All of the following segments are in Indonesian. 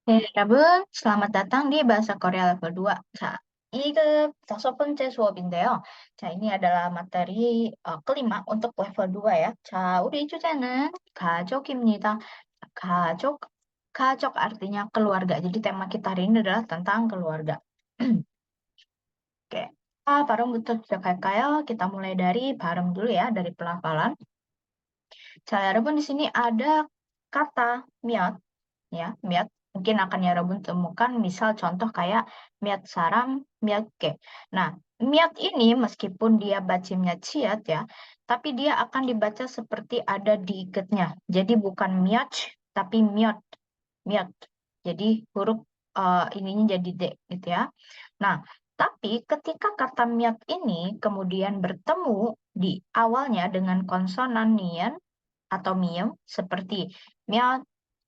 여러분, selamat datang di Bahasa Korea Level 2. 자, 2급 다섯 번째 수업인데요. 자, ini adalah materi kelima untuk level 2 ya. 자, 우리 주제는 가족입니다. 가족, 가족 artinya keluarga. Jadi tema kita hari ini adalah tentang keluarga. Oke, 발음부터 시작할까요? kita mulai dari 발음 dulu ya, dari pelafalan. 자, 여러분 di sini ada kata 몇, ya, 몇. Mungkin akan 여러분 temukan misal contoh kayak 몇 사람, 몇 개. Nah, 몇 ini meskipun dia bacimnya ciat ya, tapi dia akan dibaca seperti ada diikatnya. Jadi bukan 몇, tapi 몇, 몇. Jadi huruf ininya jadi D gitu ya. Nah, tapi ketika kata 몇 ini kemudian bertemu di awalnya dengan konsonan nian atau miem seperti 몇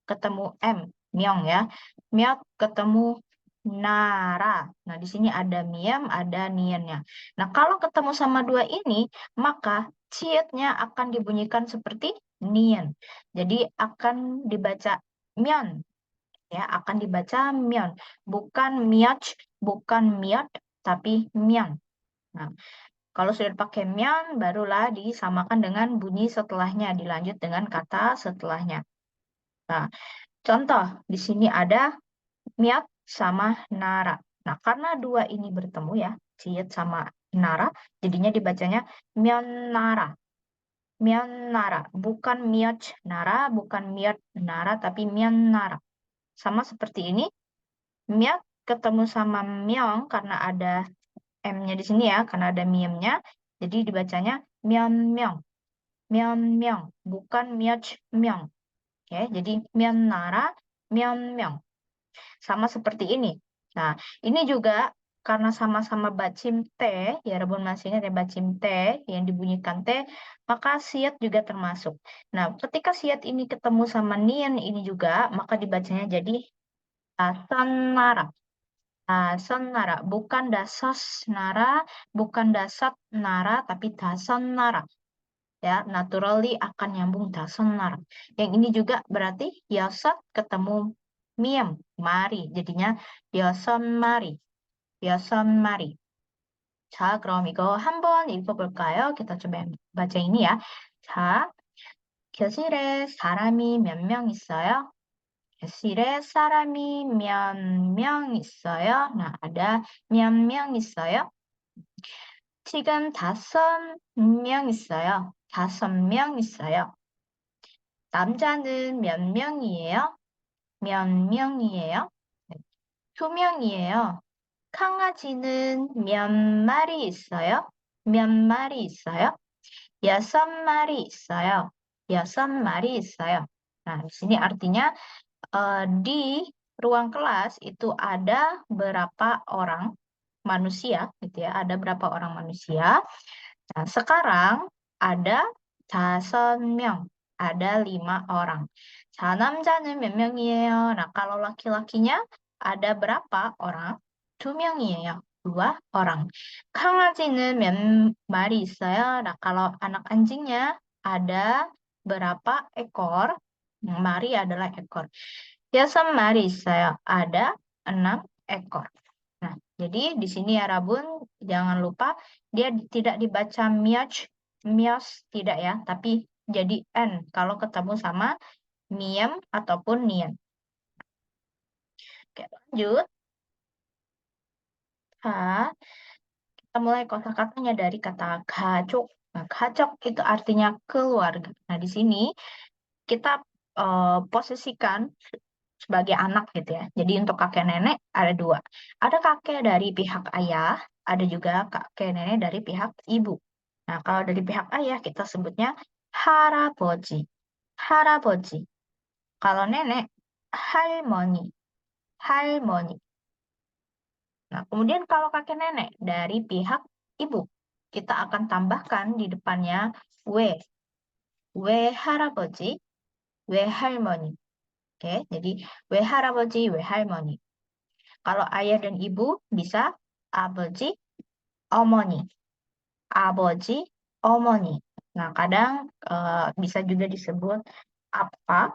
ketemu M, myong ya. Myok ketemu nara. Nah, di sini ada miem, ada niannya. Nah, kalau ketemu sama dua ini, maka cietnya akan dibunyikan seperti nian. Jadi akan dibaca myon, ya, akan dibaca myon. Bukan myot, bukan myot, tapi myon. Nah, kalau sudah pakai myon, barulah disamakan dengan bunyi setelahnya, dilanjut dengan kata setelahnya. Nah, contoh, di sini ada miat sama nara. Nah, karena dua ini bertemu ya, ciet sama nara, jadinya dibacanya myanara. Myanara, bukan miat nara, bukan miat nara, tapi myanara. Sama seperti ini, miat ketemu sama myong karena ada M-nya di sini ya, karena ada miem-nya, jadi dibacanya myeonmyeong. Myeonmyeong, bukan miat myong. Oke, jadi myanara, myeonmyeong. Sama seperti ini. Nah, ini juga karena sama-sama bacim T, ya Rebun masih ingat ya bacim T yang dibunyikan T, maka siat juga termasuk. Nah, ketika siat ini ketemu sama nian ini juga, maka dibacanya jadi dasanara. Dasanara, bukan dasos nara, bukan dasat nara, tapi dasanara. Ya, naturally akan nyambung dasanara. Yang ini juga berarti yasat ketemu miem, mari. Jadinya 여섯 마리, 여섯 마리. 자, 그럼 이거 한번 읽어볼까요? kita coba baca ini ya. 자, 교실에 사람이 몇 명 있어요? 교실에 사람이 몇 명 있어요? Nah, ada 몇 명 있어요? 지금 다섯 명 있어요. 다섯 명 있어요. 남자는 몇 명이에요? 몇 명이에요? 네, 두 명이에요. 강아지는 몇 마리 있어요? 몇 마리 있어요? 여섯 마리 있어요. 여섯 마리 있어요. Nah, di sini artinya di ruang kelas itu ada berapa orang manusia, gitu ya. Ada berapa orang manusia. Nah, sekarang ada 다섯 명, ada 5 orang. 자, 남자는 몇 명이에요? Nah, kalau laki-lakinya ada berapa orang? 2명이에요. 2 orang. 강아지는 몇 마리 있어요? Nah, kalau anak anjingnya ada berapa ekor? Mari adalah ekor. 여섯 마리 있어요. Ada 6 ekor. Nah, jadi di sini ya Rabun, jangan lupa dia tidak dibaca miach, mios, tidak ya, tapi jadi n kalau ketemu sama miem ataupun nian. Oke, lanjut. Kita mulai kosakatanya dari kata gajok. Nah, gajok itu artinya keluarga. Nah, di sini kita posisikan sebagai anak gitu ya. Jadi untuk kakek nenek ada 2. Ada kakek dari pihak ayah, ada juga kakek nenek dari pihak ibu. Nah, kalau dari pihak ayah kita sebutnya 할아버지, 할아버지. Kalau nenek, 할머니, 할머니. Nah, kemudian kalau kakek nenek dari pihak ibu, kita akan tambahkan di depannya we, 외할아버지, 외할머니. Oke, jadi 외할아버지, 외할머니. Kalau ayah dan ibu bisa 아버지, 어머니, 아버지, 어머니. Nah, kadang bisa juga disebut apa,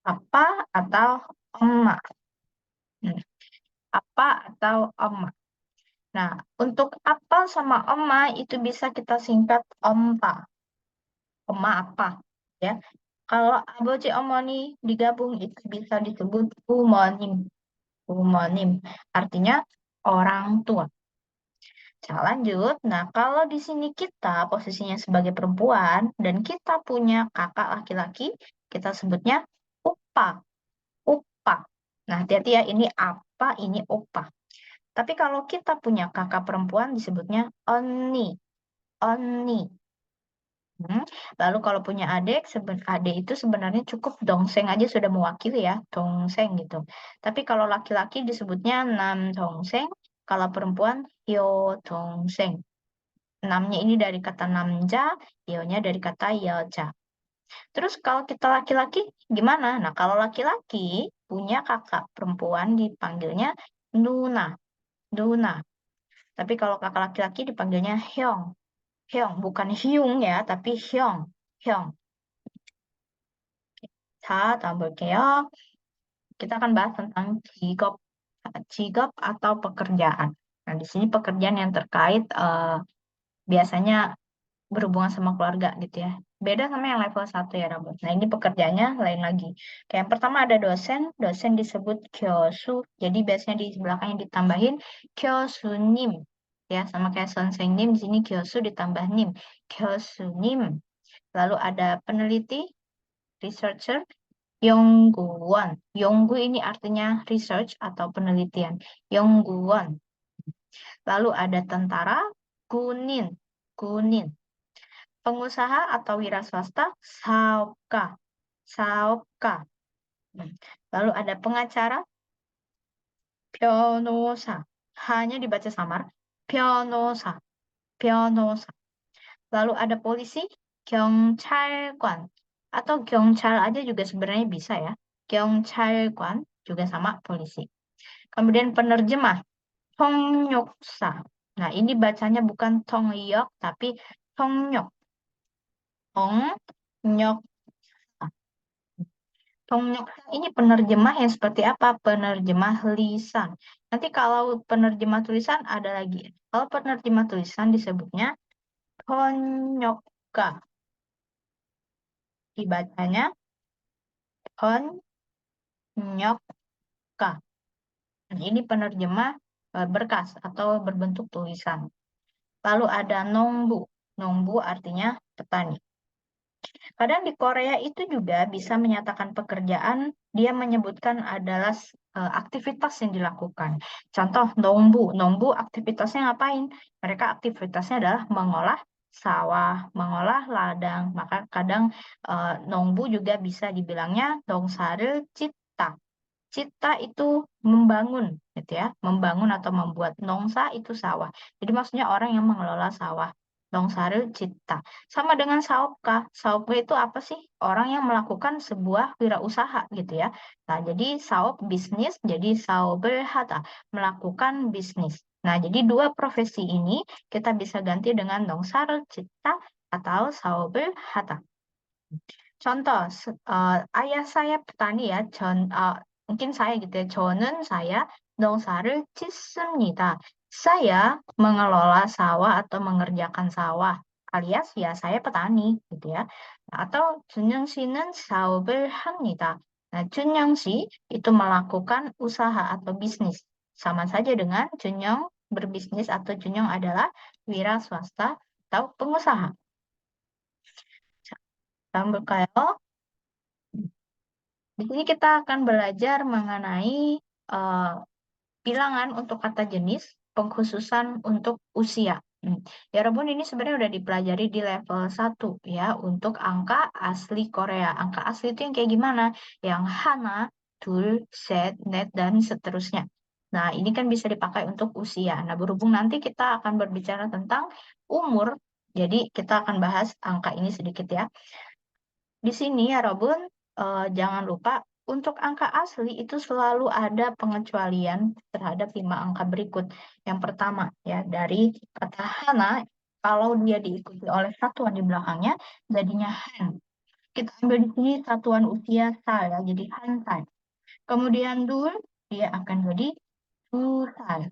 Apa atau 엄마. Hmm, Apa atau 엄마. Nah, untuk apa sama 엄마 itu bisa kita singkat ompa. Oma apa, ya. Kalau aboji omoni digabung itu bisa disebut umonim. Umonim artinya orang tua. Nah, lanjut. Nah, kalau di sini kita posisinya sebagai perempuan dan kita punya kakak laki-laki, kita sebutnya upa. Upa. Nah, hati-hati ya, ini apa, ini upa. Tapi kalau kita punya kakak perempuan disebutnya oni. Oni. Hmm. Lalu kalau punya adik, adik itu sebenarnya cukup dongseng aja sudah mewakili ya, dongseng gitu. Tapi kalau laki-laki disebutnya nam dongseng, kalau perempuan hyo dongseng. Namnya ini dari kata namja, hyo-nya dari kata yeoja. Terus kalau kita laki-laki gimana? Nah, kalau laki-laki punya kakak perempuan dipanggilnya nuna, nuna. Tapi kalau kakak laki-laki dipanggilnya hyong, hyong, bukan hyung ya, tapi hyong, hyong. 다음 볼게요. Kita akan bahas tentang 직업 atau pekerjaan. Nah, di sini pekerjaan yang terkait biasanya berhubungan sama keluarga gitu ya. Beda sama yang level 1 ya, Rabot. Nah, ini pekerjaannya lain lagi. Kayak yang pertama ada dosen, dosen disebut kyosu. Jadi biasanya di belakangnya ditambahin kyosunim. Ya, sama kayak sonsennim di sini kyosu ditambah nim. Kyosunim. Lalu ada peneliti, researcher, Yongguwon. Yonggu ini artinya research atau penelitian. Yongguwon. Lalu ada tentara, Gunin. Gunin. Pengusaha atau wira swasta, Saopka. Saopka. Hmm. Lalu ada pengacara, Pyonosa. Hanya dibaca samar, Pyonosa. Pyonosa. Lalu ada polisi, Gyeongchalkwan. Atau Gyeongchal aja juga sebenarnya bisa ya. Gyeongchalkwan juga sama polisi. Kemudian penerjemah, Tongyoksa. Nah, ini bacanya bukan Tongyok, tapi Tongyok. Tongyok. Tongyoksa ini penerjemah yang seperti apa? Penerjemah lisan. Nanti kalau penerjemah tulisan ada lagi. Kalau penerjemah tulisan disebutnya Tonyokka. Dibacanya Tonyokka. Ini penerjemah berkas atau berbentuk tulisan. Lalu ada nongbu. Nongbu artinya petani. Kadang di Korea itu juga bisa menyatakan pekerjaan, dia menyebutkan adalah aktivitas yang dilakukan. Contoh, nongbu. Nongbu aktivitasnya ngapain? Mereka aktivitasnya adalah mengolah sawah, mengolah ladang. Maka kadang nongbu juga bisa dibilangnya dongsa를 cipta. Cipta itu membangun, gitu ya. Membangun atau membuat. Nongsa itu sawah. Jadi maksudnya orang yang mengelola sawah. Nongsaru cipta. Sama dengan saopka. Saopka itu apa sih? Orang yang melakukan sebuah wirausaha, gitu ya. Nah, jadi saop bisnis, jadi saobel hata. Melakukan bisnis. Nah, jadi dua profesi ini kita bisa ganti dengan nongsaru cipta atau saobel hata. Contoh, ayah saya petani ya, mungkin saya gitu ya, saya 농사를 짓습니다. Saya mengelola sawah atau mengerjakan sawah, alias ya saya petani gitu ya. Atau 준영 씨는 사업을 합니다. Nah, 준영 씨 itu melakukan usaha atau bisnis. Sama saja dengan 준영 berbisnis atau 준영 adalah wira swasta atau pengusaha. Sambil kayak di sini kita akan belajar mengenai eh, bilangan untuk kata jenis, pengkhususan untuk usia. Ya, Rebun ini sebenarnya udah dipelajari di level 1 ya, untuk angka asli Korea. Angka asli itu yang kayak gimana? Yang hana, dul, set, net, dan seterusnya. Nah, ini kan bisa dipakai untuk usia. Nah, berhubung nanti kita akan berbicara tentang umur, jadi kita akan bahas angka ini sedikit ya. Di sini ya Robun, jangan lupa untuk angka asli itu selalu ada pengecualian terhadap 5 angka berikut. Yang pertama ya dari kata hana, kalau dia diikuti oleh satuan di belakangnya jadinya han. kita ambil di sini satuan usia sal ya, jadi hansal. Kemudian dul, dia akan jadi dusal.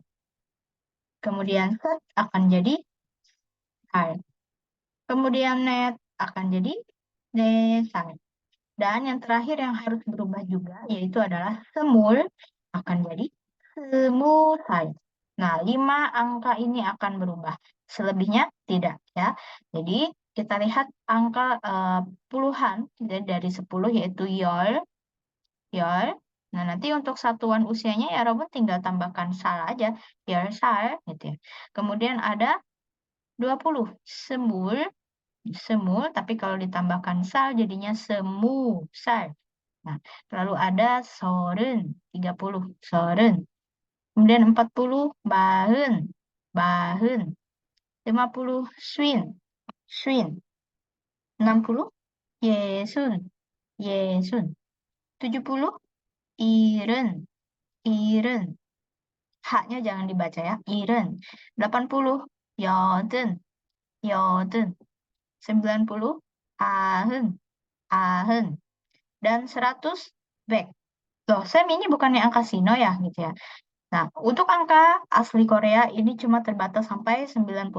Kemudian set akan jadi sal. Kemudian net akan jadi desal. Dan yang terakhir yang harus berubah juga, yaitu adalah semul akan jadi semusal. Nah, 5 angka ini akan berubah. Selebihnya tidak ya. Jadi, kita lihat angka puluhan jadi dari 10 yaitu yol, yol. Nah, nanti untuk satuan usianya ya Robin tinggal tambahkan sal aja, yol sal gitu ya. Kemudian ada 20, semul, semul, tapi kalau ditambahkan sal jadinya semu, sal. Nah, lalu ada soren, 30, soren. Kemudian 40, bahen, bahen. 50, swin, swin. 60, yesun, yesun. 70, iren, iren. Haknya jangan dibaca ya, iren. 80, yoden, yoden. 90, ahen, ahen. Dan 100, back. Loh, Sam ini bukannya angka sino ya, gitu ya. Nah, untuk angka asli Korea ini cuma terbatas sampai 99.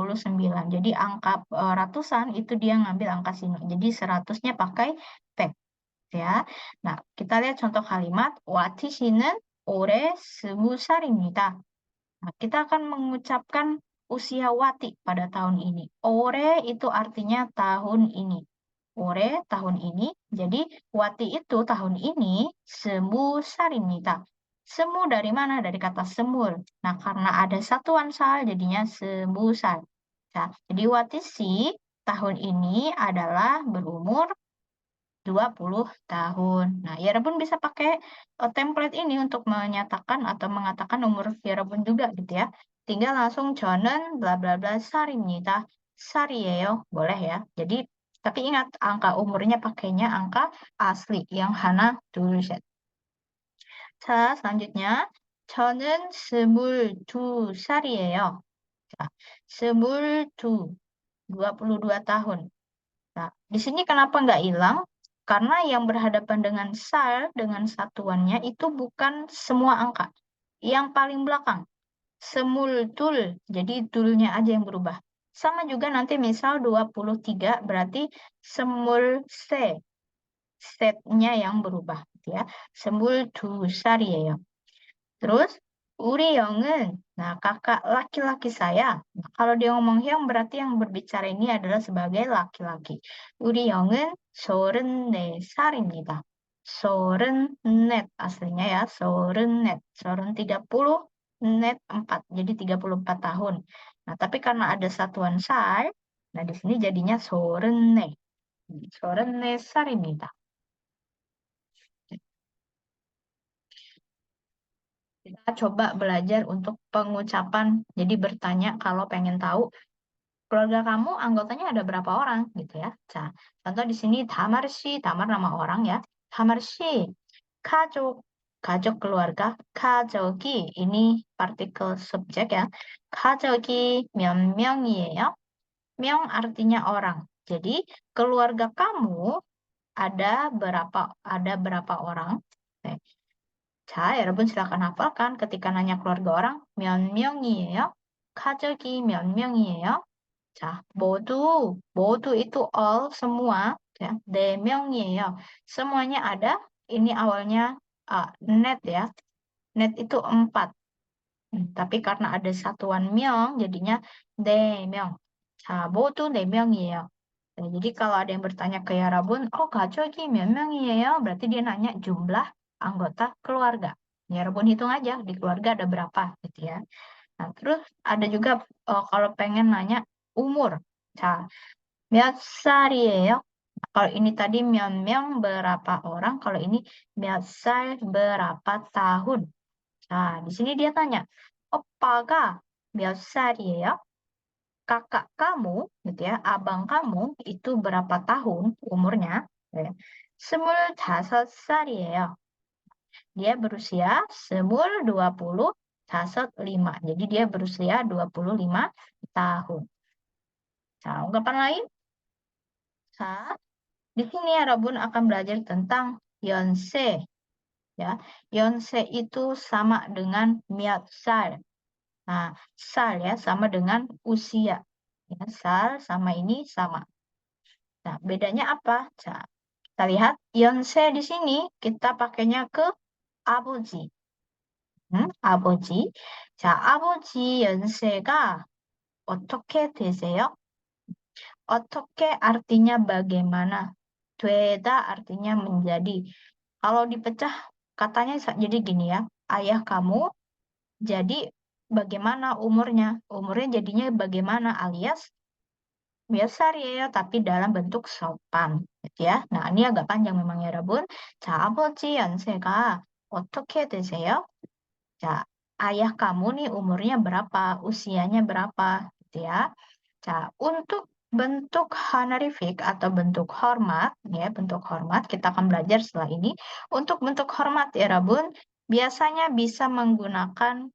Jadi angka ratusan itu dia ngambil angka sino. Jadi 100-nya pakai back, ya. Nah, kita lihat contoh kalimat. 와티시는 올해 20살입니다. Nah, kita akan mengucapkan usia Wati pada tahun ini. Ore itu artinya tahun ini. Ore tahun ini. Jadi Wati itu tahun ini semu sarimita. Semu dari mana? Dari kata semur. Nah, karena ada satuan sal jadinya semu sal. Nah, jadi Wati si tahun ini adalah berumur 20 tahun. Nah, Yerebun bisa pakai template ini untuk menyatakan atau mengatakan umur Yerebun juga gitu ya. Tinggal langsung 저는 bla bla bla 살입니다. 살이에요. Boleh ya. Jadi tapi ingat angka umurnya pakainya angka asli yang Hana tulisan. 자, selanjutnya 저는 22살이에요. 자, 22, 22 tahun. Nah, di sini kenapa nggak hilang? Karena yang berhadapan dengan sal, dengan satuannya, itu bukan semua angka. Yang paling belakang, semultul, jadi tulnya aja yang berubah. Sama juga nanti misal 23, berarti semul se, setnya yang berubah. Gitu ya. semultusar이에요. Terus, Uri Yong은, nah kakak laki-laki saya. Nah, kalau dia ngomong hyong berarti yang berbicara ini adalah sebagai laki-laki. Uri Yong은 34살입니다. net aslinya ya, net. 30, net 4, jadi 34 tahun. Nah, tapi karena ada satuan sal, nah di sini jadinya soren네. 살입니다. Kita coba belajar untuk pengucapan. Jadi bertanya kalau pengen tahu keluarga kamu anggotanya ada berapa orang gitu ya. Nah, contoh di sini Tamar nama orang ya. Tamar시, 가족, 가족 keluarga, 가족이 ini partikel subjek ya. 가족이 몇 명이에요? 명 artinya orang. Jadi keluarga kamu ada berapa orang? Oke. 자, 여러분 silakan hafalkan ketika nanya keluarga orang, 몇 명이에요? 가족이 몇 명이에요? 자, 모두 itu all, semua, ya, 네 명이에요. Semuanya ada, ini awalnya net ya, net itu 4. tapi karena ada satuan 명, jadinya 네 명. 자, 모두 네 명이에요. Nah, jadi kalau ada yang bertanya ke Yarabun, oh 가족이 몇 명이에요? Berarti dia nanya jumlah anggota keluarga. Yarabun hitung aja, di keluarga ada berapa gitu ya. Nah, terus ada juga kalau pengen nanya umur. 자, 몇 살이에요? Kalau ini tadi 몇 명 berapa orang, kalau ini 몇 살 berapa tahun. Nah, di sini dia tanya, 오빠가 몇 살이에요? Kakak kamu, gitu ya, abang kamu itu berapa tahun umurnya? Ya. 25살이에요. Dia berusia 25. Jadi dia berusia 25 tahun. Nah, ungkapan lain? Sa, Di sini Rabun akan belajar tentang yonse. Ya, yonse itu sama dengan miatsal. Nah, sal ya sama dengan usia. Ya, sal sama ini sama. Nah, bedanya apa? Nah, kita lihat yonse di sini kita pakainya ke abuji. 아버지. 자, 아버지 연세가 어떻게 되세요? 어떻게 artinya bagaimana. 되다 artinya menjadi. Kalau dipecah katanya jadi gini ya. Ayah kamu jadi bagaimana umurnya? Umurnya jadinya bagaimana alias biasa ya, tapi dalam bentuk sopan. Gitu ya. Nah, ini agak panjang memang ya, Rabun. 자, 아버지 연세가 어떻게 되세요? Ya, ayah kamu nih umurnya berapa, usianya berapa, gitu ya. Nah, untuk bentuk honorific atau bentuk hormat, ya, bentuk hormat kita akan belajar setelah ini. Untuk bentuk hormat ya, Rabun, biasanya bisa menggunakan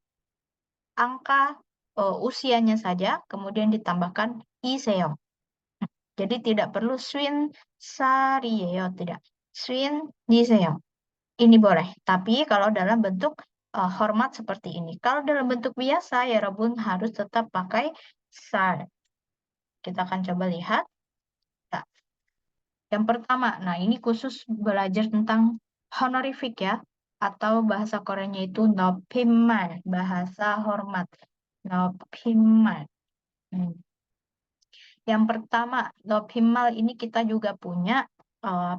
angka usianya saja, kemudian ditambahkan iseyo. Jadi tidak perlu swin sarieyo, tidak. Swin niseyo. Ini boleh, tapi kalau dalam bentuk hormat seperti ini. Kalau dalam bentuk biasa, ya Rabun harus tetap pakai sar. Kita akan coba lihat. Nah, yang pertama, nah ini khusus belajar tentang honorific ya, atau bahasa Koreanya itu nopimmal, bahasa hormat. Nopimmal. Hmm. Yang pertama, nopimmal ini kita juga punya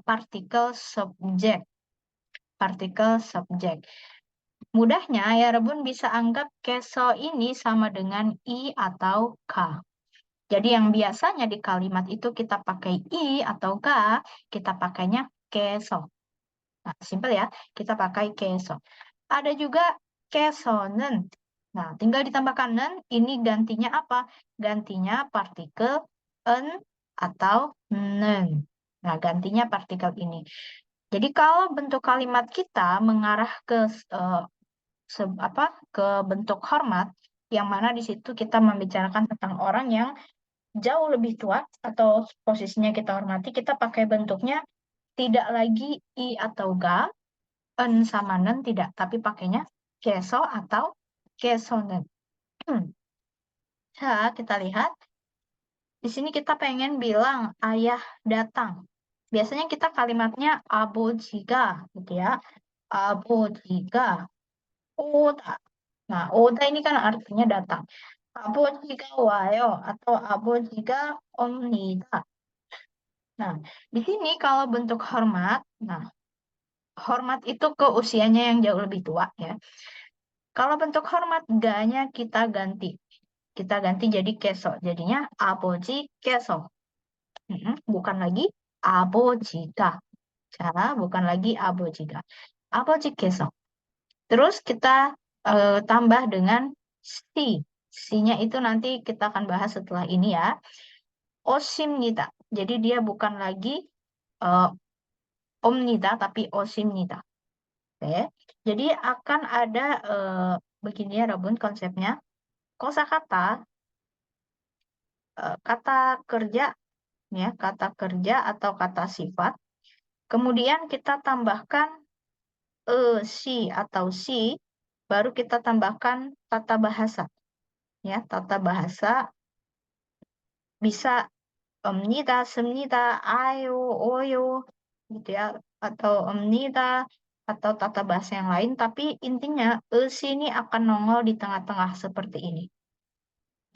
partikel subjek. Partikel subjek. Mudahnya, ya Rebun bisa anggap keso ini sama dengan i atau k. Jadi yang biasanya di kalimat itu kita pakai i atau k, kita pakainya keso. Nah, simpel ya, kita pakai keso. Ada juga kesonen. Nah, tinggal ditambahkan nen, ini gantinya apa? Gantinya partikel en atau nen. Nah, gantinya partikel ini. Jadi kalau bentuk kalimat kita mengarah ke apa ke bentuk hormat yang mana di situ kita membicarakan tentang orang yang jauh lebih tua atau posisinya kita hormati, kita pakai bentuknya tidak lagi i atau ga, en sama nen tidak, tapi pakainya keso atau kesonen. Nah, kita lihat di sini kita pengen bilang ayah datang. Biasanya kita kalimatnya abojiga gitu ya. Abojiga. Oda. Nah, Oda ini kan artinya datang. Abojiga wayo atau abojiga omnida. Nah, di sini kalau bentuk hormat, nah, hormat itu ke usianya yang jauh lebih tua ya. Kalau bentuk hormat, ga-nya kita ganti. Kita ganti jadi keso. Jadinya aboji keso. Bukan lagi abojiga. Cara bukan lagi abojiga. Aboji keso. Terus kita tambah dengan si. Si-nya itu nanti kita akan bahas setelah ini ya. Osimnida. Jadi dia bukan lagi uh, omnida, tapi osimnida. Oke. Jadi akan ada begini ya, Rabun, konsepnya. Kosakata, kata kerja, ya, kata kerja atau kata sifat. Kemudian kita tambahkan si atau si, baru kita tambahkan tata bahasa. Ya, tata bahasa bisa omnida, semnida, ayo, oyo, gitu ya, atau omnida, atau tata bahasa yang lain, tapi intinya si ini akan nongol di tengah-tengah seperti ini.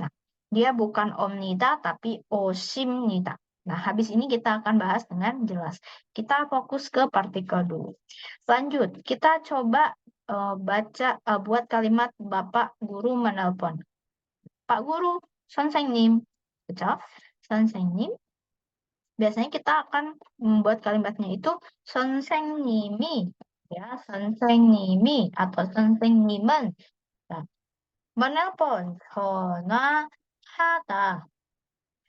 Nah, dia bukan omnida, tapi osimnida. Nah, habis ini kita akan bahas dengan jelas. Kita fokus ke partikel dulu. Lanjut, kita coba baca, buat kalimat Bapak Guru menelpon. Pak Guru, 선생님. Betul? 선생님. Biasanya kita akan membuat kalimatnya itu 선생님이, ya, 선생님이 atau 선생님은. Nah, menelpon, 전화하다.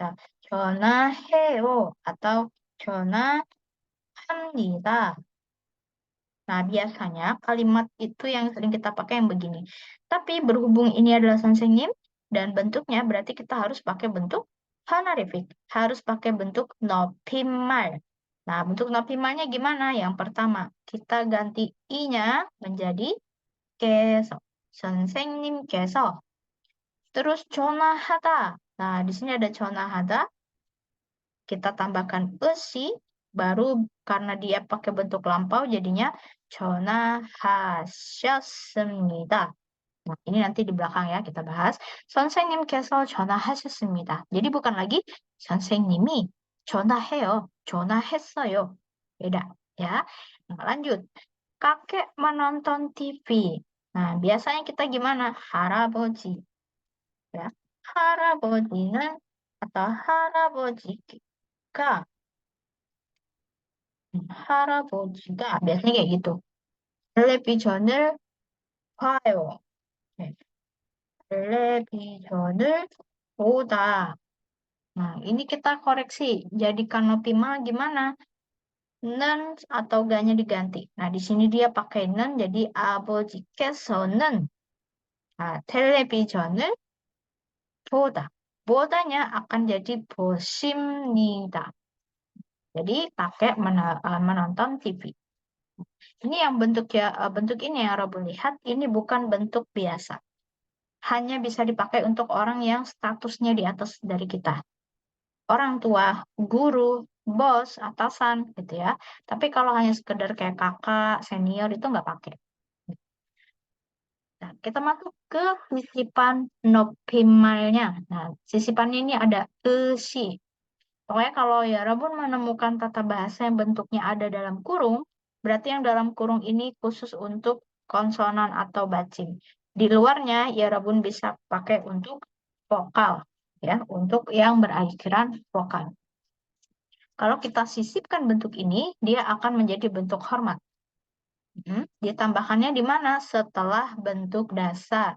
자, 전화해요 atau 전화합니다. Nah, biasanya kalimat itu yang sering kita pakai yang begini. Tapi berhubung ini adalah 선생님 dan bentuknya berarti kita harus pakai bentuk honorific, harus pakai bentuk 높임말. Nah, bentuk nopimanya gimana? Yang pertama, kita ganti i-nya menjadi keso. 선생님께서. Terus 전화하다. Nah, di sini ada 전화하다. Kita tambahkan esi, baru karena dia pakai bentuk lampau jadinya 전화하셨습니다. Nah, ini nanti di belakang ya kita bahas. 선생님께서 전화하셨습니다. Jadi bukan lagi 선생님이 전화해요. 전화했어요. Beda ya. Nah, lanjut. Kakek menonton TV. Nah, biasanya kita gimana? 할아버지. Ya. 할아버지는 atau 할아버지가 할아버지가 biasanya kayak gitu. 텔레비전을 봐요. 네. 텔레비전을 보다. Nah, ini kita koreksi. Jadikan optimal gimana? Nen atau ganya diganti. Nah, di sini dia pakai nen jadi 아버지께서는 텔레비전을 보다. 보다nya akan jadi 보십니다. Jadi pakai menonton TV. Ini yang bentuk ini yang Rabu lihat ini bukan bentuk biasa. Hanya bisa dipakai untuk orang yang statusnya di atas dari kita. Orang tua, guru, bos, atasan gitu ya. Tapi kalau hanya sekedar kayak kakak, senior itu nggak pakai. Nah, kita masuk ke sisipan nopimalnya. Nah, sisipannya ini ada esi. Pokoknya kalau ya Rabun menemukan tata bahasa yang bentuknya ada dalam kurung, berarti yang dalam kurung ini khusus untuk konsonan atau bacing. Di luarnya ya Rabun bisa pakai untuk vokal, ya, untuk yang berakhiran vokal. Kalau kita sisipkan bentuk ini, dia akan menjadi bentuk hormat. Ditambahkannya di mana? Setelah bentuk dasar.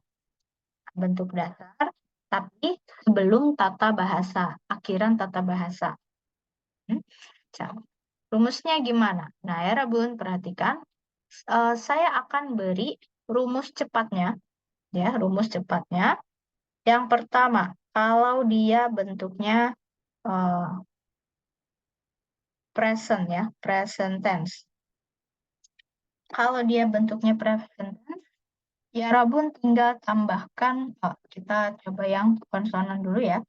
Bentuk dasar, tapi sebelum tata bahasa, akhiran tata bahasa. Rumusnya gimana? Nah, ya Rabun, perhatikan. Saya akan beri rumus cepatnya. Ya, rumus cepatnya. Yang pertama, kalau dia bentuknya eh, present ya, present tense. Kalau dia bentuknya present tense, ya Rabun tinggal tambahkan, kita coba yang konsonan dulu ya.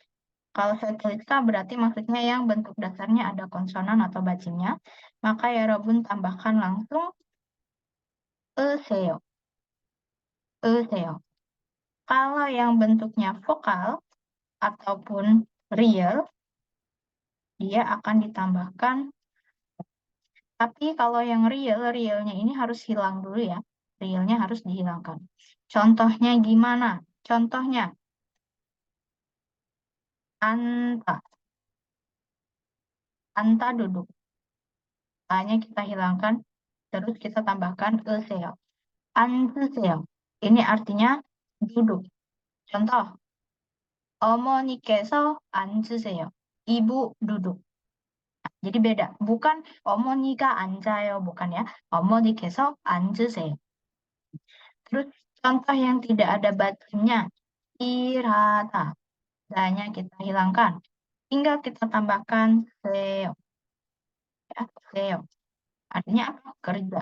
Kalau saya tulis K berarti maksudnya yang bentuk dasarnya ada konsonan atau bacingnya. Maka ya Rabun tambahkan langsung 으세요. 으세요. Kalau yang bentuknya vokal ataupun real, dia akan ditambahkan. Tapi kalau yang real, realnya ini harus hilang dulu ya. Realnya harus dihilangkan. Contohnya gimana? Contohnya, anta. Anta duduk. Hanya kita hilangkan, terus kita tambahkan 으세요. 앉으세요. Ini artinya duduk. Contoh, 어머니께서 앉으세요. Ibu duduk. Jadi beda. Bukan 어머니가 앉아요, bukan ya. 어머니께서 앉으세요. Terus contoh yang tidak ada bacanya. 일하다. Hanya kita hilangkan. Tinggal kita tambahkan seo. Ya, seo. Artinya apa? Kerja.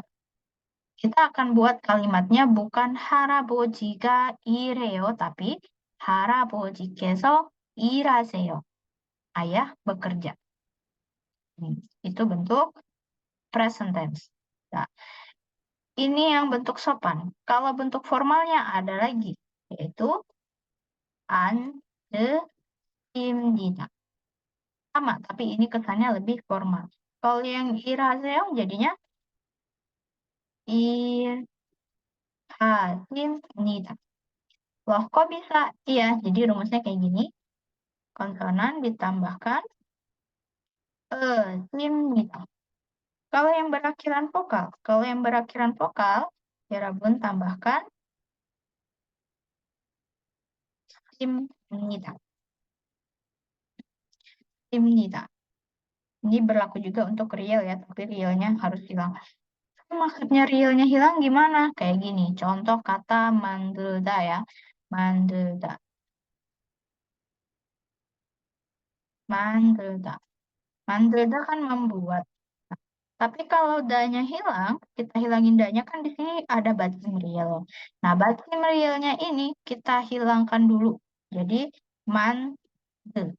Kita akan buat kalimatnya bukan 할아버지가 일해요, tapi 할아버지께서 일하세요. Ayah bekerja. Itu bentuk present tense. Nah, ini yang bentuk sopan. Kalau bentuk formalnya ada lagi, yaitu 앉으입니다. Sama, tapi ini kesannya lebih formal. Kalau yang iraseo jadinya irhasimnida. Loh, kok bisa? Iya, jadi rumusnya kayak gini. Konsonan ditambahkan simnida. Kalau yang berakhiran vokal, ya Rabun tambahkan simnida. Simnida. Ini berlaku juga untuk real ya, tapi realnya harus hilang. Maksudnya realnya hilang gimana? Kayak gini, contoh kata 만들다 ya. 만들다. 만들다. 만들다 kan membuat. Tapi kalau da-nya hilang, kita hilangin da-nya kan di sini ada batim real. Nah, batim realnya ini kita hilangkan dulu. Jadi mande.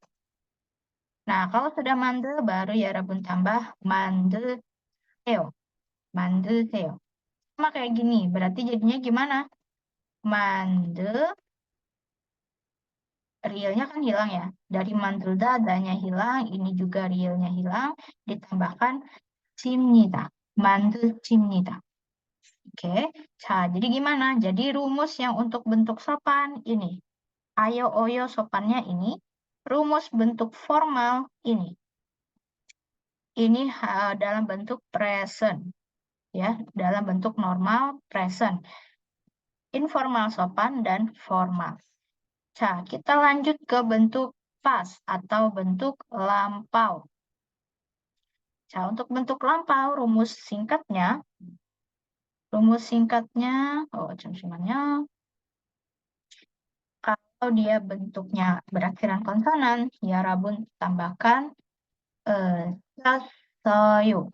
Nah, kalau sudah mande baru ya Rabun tambah mande seo. Mande seo. Sama kayak gini. Berarti jadinya gimana? Mande realnya kan hilang ya. Dari mandulda da-nya hilang, ini juga realnya hilang, ditambahkan cimnida. Mande cimnida. Oke, jadi gimana? Jadi rumus yang untuk bentuk sopan ini. Ayo oyo sopannya ini. Rumus bentuk formal ini. Ini dalam bentuk present. Ya, dalam bentuk normal present. Informal sopan dan formal. Kita lanjut ke bentuk past atau bentuk lampau. Untuk bentuk lampau, rumus singkatnya, jam semuanya. Kalau dia bentuknya berakhiran konsonan, ya Rabun tambahkan sasayo.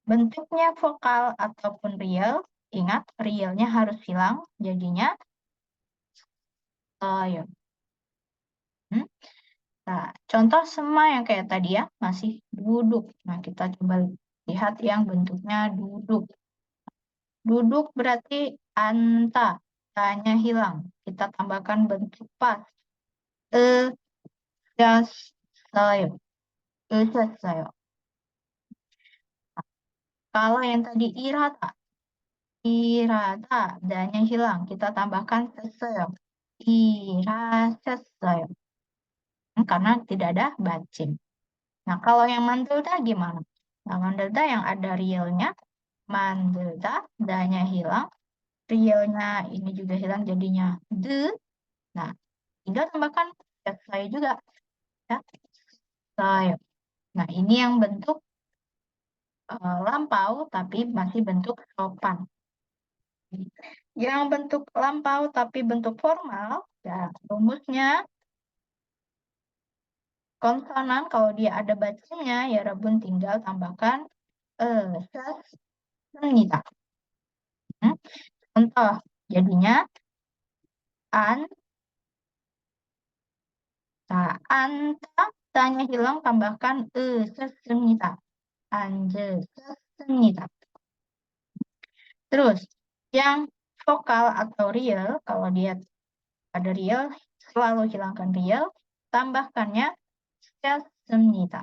Bentuknya vokal ataupun real, ingat realnya harus hilang, jadinya sasayo. Nah, contoh sema yang kayak tadi ya, masih duduk. Nah, kita coba lihat yang bentuknya duduk. Duduk berarti anta, tanya hilang. Kita tambahkan bentuk pas. Jassayo. Jassayo. Kalau yang tadi irata, danya hilang. Kita tambahkan sesayo. Irasesayo. Karena tidak ada bacing. Nah, kalau yang mandelda gimana? Nah, mandelda yang ada realnya, mandelda, danya hilang. Realnya ini juga hilang jadinya de. Nah, tinggal tambahkan saya juga. Ya, saya. Nah, ini yang bentuk lampau, tapi masih bentuk sopan. Yang bentuk lampau, tapi bentuk formal, ya, rumusnya konsonan, kalau dia ada bacanya, ya Rabun tinggal tambahkan sasnita. Contoh, jadinya an, anta, tanya hilang, tambahkan sasnita. Anjesasnita. Terus, yang vokal atau real, kalau dia ada real, selalu hilangkan real, tambahkannya sasnita.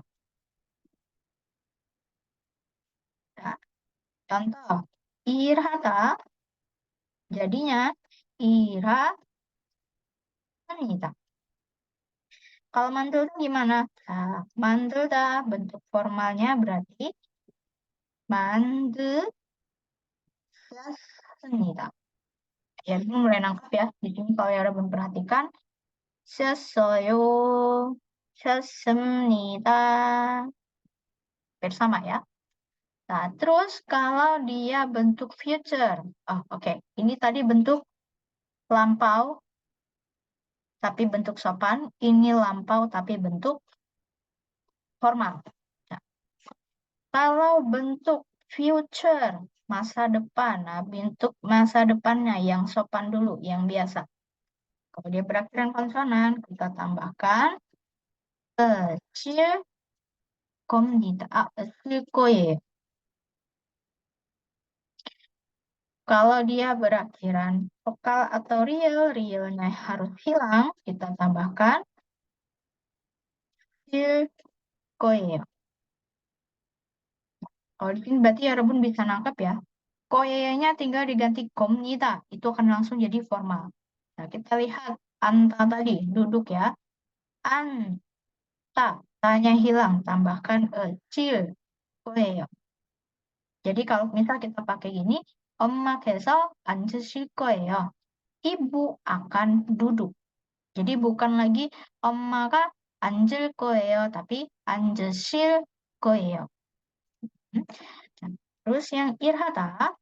Nah, contoh, irhata, jadinya irhata. Kalau mandulda gimana? Nah, mandulda bentuk formalnya berarti mandulda. Ya, ini mulai nangkap ya. Di sini kalau ya belum perhatikan, sesoyo, sesemnida. Bersama ya. Nah, terus kalau dia bentuk future. Oh, oke. Ini tadi bentuk lampau, tapi bentuk sopan. Ini lampau, tapi bentuk formal. Nah, kalau bentuk future, masa depan. Nah, bentuk masa depannya yang sopan dulu, yang biasa. Kalau dia berakhiran konsonan, kita tambahkan kecil 겁니다. 쓸 거예요. Kalau dia berakhiran vokal atau real, realnya harus hilang, kita tambahkan 쓸 거예요. Kalau di sini berarti ya Rebun bisa nangkap ya. Koyenya tinggal diganti komnita, itu akan langsung jadi formal. Nah, kita lihat anta tadi, duduk ya. Anta, tanya hilang, tambahkan cil koyeyo. Jadi kalau misal kita pakai gini, 엄마께서 앉으실 거예요. Ibu akan duduk. Jadi bukan lagi 엄마가 앉을 거예요, tapi 앉으실 거예요. Terus yang irhata,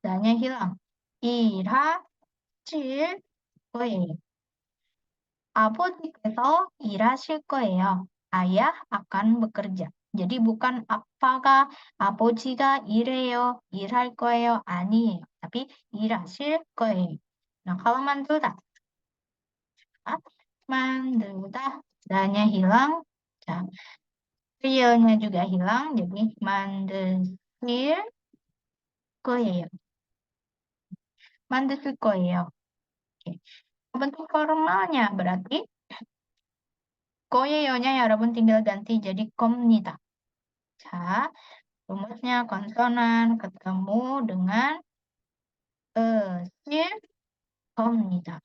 danya hilang. 일하실 거예요. 아버지께서 일하실 거예요. Ayah akan bekerja. Jadi bukan apakah 아버지가 일해요, 일할 거예요, 아니에요. Tapi 일하실 거예요. Nah, kalau 만들다, ah, 만들다, danya hilang, 자, realnya juga hilang, jadi 만드실 거예요. 만드실 거예요. Oke. Bentuk formalnya berarti 거예요nya ya 여러분 tinggal ganti jadi 겁니다. 자, rumusnya konsonan ketemu dengan 실 겁니다.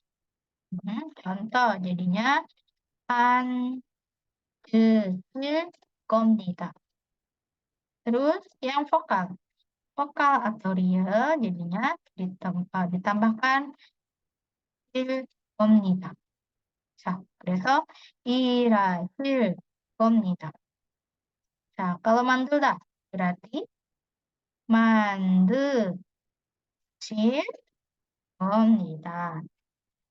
contoh jadinya 앉으실 겁니다. Terus yang vokal. Vokal atau real jadinya ditambahkan 실 겁니다. 자, 그래서 일하실 겁니다. 자, kalau 만들다 berarti 만드실 겁니다.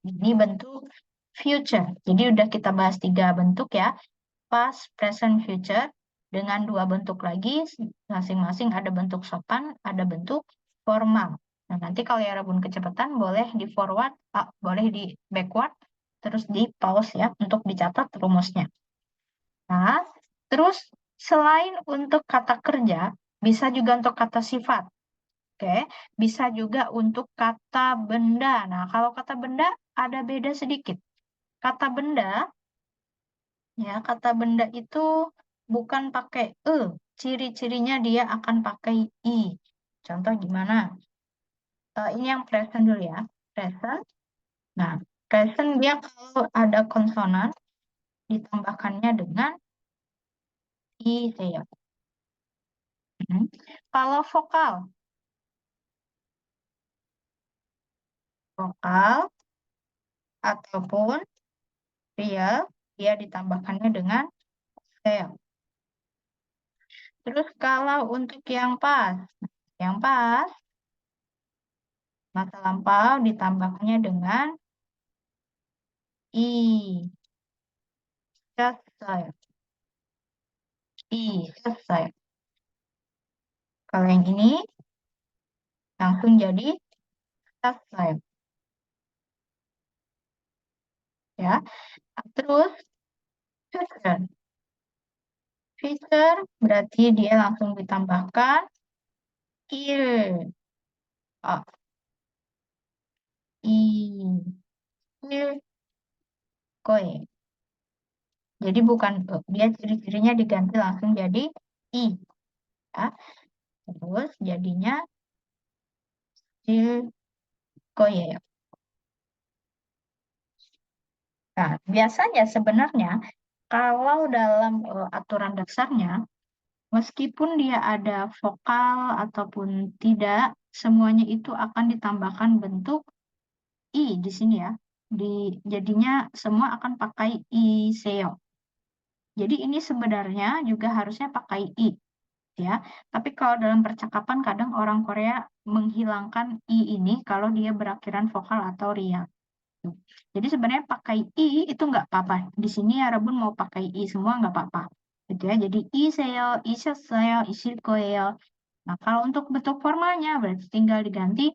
Ini bentuk future. Jadi udah kita bahas 3 bentuk ya. Past, present, future. Dengan 2 bentuk lagi, masing-masing ada bentuk sopan, ada bentuk formal. Nah, nanti kalau ya Rabun kecepatan, boleh di forward, boleh di backward, terus di pause ya, untuk dicatat rumusnya. Nah, terus selain untuk kata kerja, bisa juga untuk kata sifat. Oke, bisa juga untuk kata benda. Nah, kalau kata benda ada beda sedikit. Kata benda, ya, kata benda itu bukan pakai ciri-cirinya dia akan pakai i. Contoh gimana? Ini yang present dulu ya. Present. Nah, present dia kalau ada konsonan ditambahkannya dengan i saya. Kalau vokal ataupun real, dia ditambahkannya dengan sel. Terus kalau untuk yang pas, masa lampau ditambahkannya dengan i. Selesai. Selesai. Kalau yang ini langsung jadi selesai. Ya. Terus future. Future berarti dia langsung ditambahkan il. Oh, i. Il koe. Jadi bukan dia ciri-cirinya diganti langsung jadi i. Ya. Terus jadinya il koe. Nah, biasanya sebenarnya kalau dalam aturan dasarnya, meskipun dia ada vokal ataupun tidak, semuanya itu akan ditambahkan bentuk i di sini ya. Jadinya semua akan pakai i seo. Jadi ini sebenarnya juga harusnya pakai i ya. Tapi kalau dalam percakapan kadang orang Korea menghilangkan i ini kalau dia berakhiran vokal atau ria. Jadi sebenarnya pakai i itu nggak apa-apa. Di sini ya Rebun mau pakai i semua nggak apa-apa. Gitu ya. Jadi iseyo, iseseyo, isil koeo. Nah, kalau untuk bentuk formalnya berarti tinggal diganti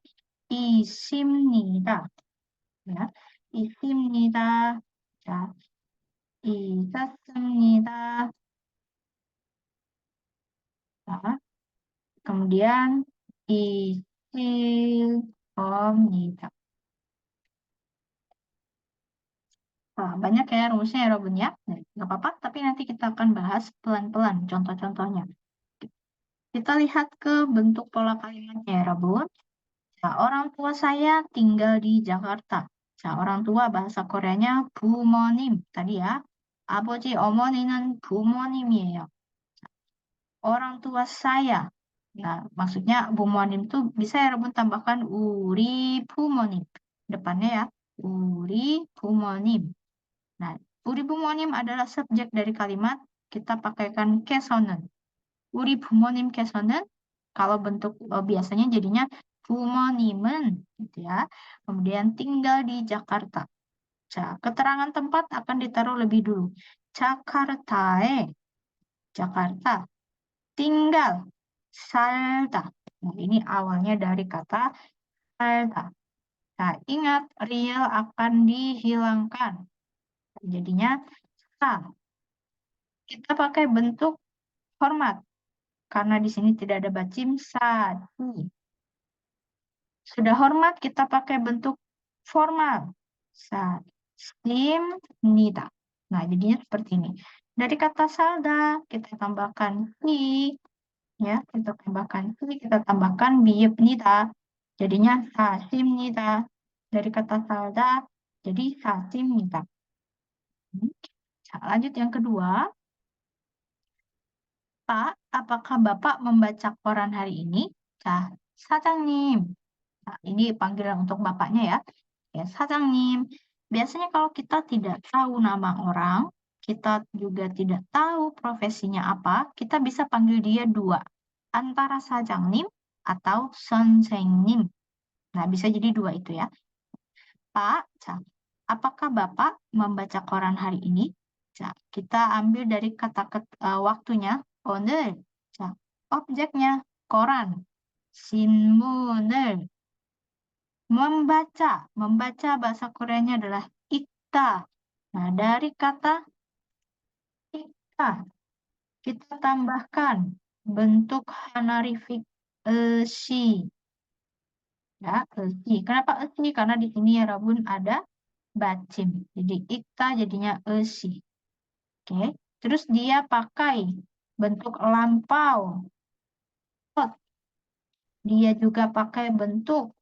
isimnida. Ya. Isimnida. Ya. Isasmnida. Nah, kemudian isilkomnida. Nah, banyak ya rumusnya ya Robun ya. Nah, nggak apa-apa, tapi nanti kita akan bahas pelan-pelan contoh-contohnya. Kita lihat ke bentuk pola kalimatnya ya Robun. Nah, orang tua saya tinggal di Jakarta. Nah, orang tua bahasa Koreanya bumonim. Tadi ya. 아버지, 어머니는 부모님이에요. Orang tua saya. Nah, maksudnya bumonim itu bisa ya Robun tambahkan uri bumonim. Depannya ya. Uri bumonim. Nah, uri bumonim adalah subjek dari kalimat, kita pakaikan kesonen. Uri bumonim kesonen, kalau bentuk biasanya jadinya bumo님은, gitu ya. Kemudian tinggal di Jakarta. Keterangan tempat akan ditaruh lebih dulu. 자카르타에, Jakarta. Tinggal. Salda. Nah, ini awalnya dari kata salda. Nah, ingat, real akan dihilangkan. Jadinya sa. Kita pakai bentuk hormat. Karena di sini tidak ada bacim, sadi. Sudah hormat, kita pakai bentuk formal. Nida. Nah, jadinya seperti ini. Dari kata salda, kita tambahkan ki. Ya, kita tambahkan ki, kita tambahkan nida. Jadinya nida. Dari kata salda, jadi nida. Lanjut yang kedua. Pak, apakah Bapak membaca koran hari ini? Nah, 사장님. Nah, ini panggilan untuk bapaknya ya. Ya, 사장님. Biasanya kalau kita tidak tahu nama orang, kita juga tidak tahu profesinya apa, kita bisa panggil dia dua. Antara 사장님 atau 선생님. Nah, bisa jadi dua itu ya. Pak, apakah Bapak membaca koran hari ini? Kita ambil dari kata waktunya, 오늘. Objeknya, koran. 신문을. Membaca. Membaca bahasa Koreanya adalah ikta. Nah, dari kata ikta, kita tambahkan bentuk honorific esi. Ya, esi. Kenapa esi? Karena di sini ya Rabun ada bacim. Jadi ikta jadinya esi. Oke. Terus dia pakai bentuk lampau. Dia juga pakai bentuk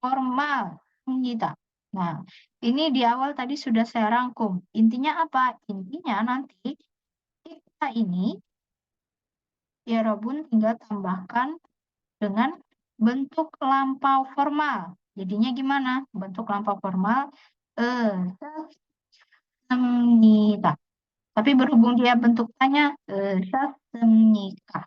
formal. Gitu. Nah, ini di awal tadi sudah saya rangkum. Intinya apa? Intinya nanti kita ini, ya Robun tinggal tambahkan dengan bentuk lampau formal. Jadinya gimana? Bentuk lampau formal. Semnita. Tapi berhubung dia bentuk tanya, sesemnika.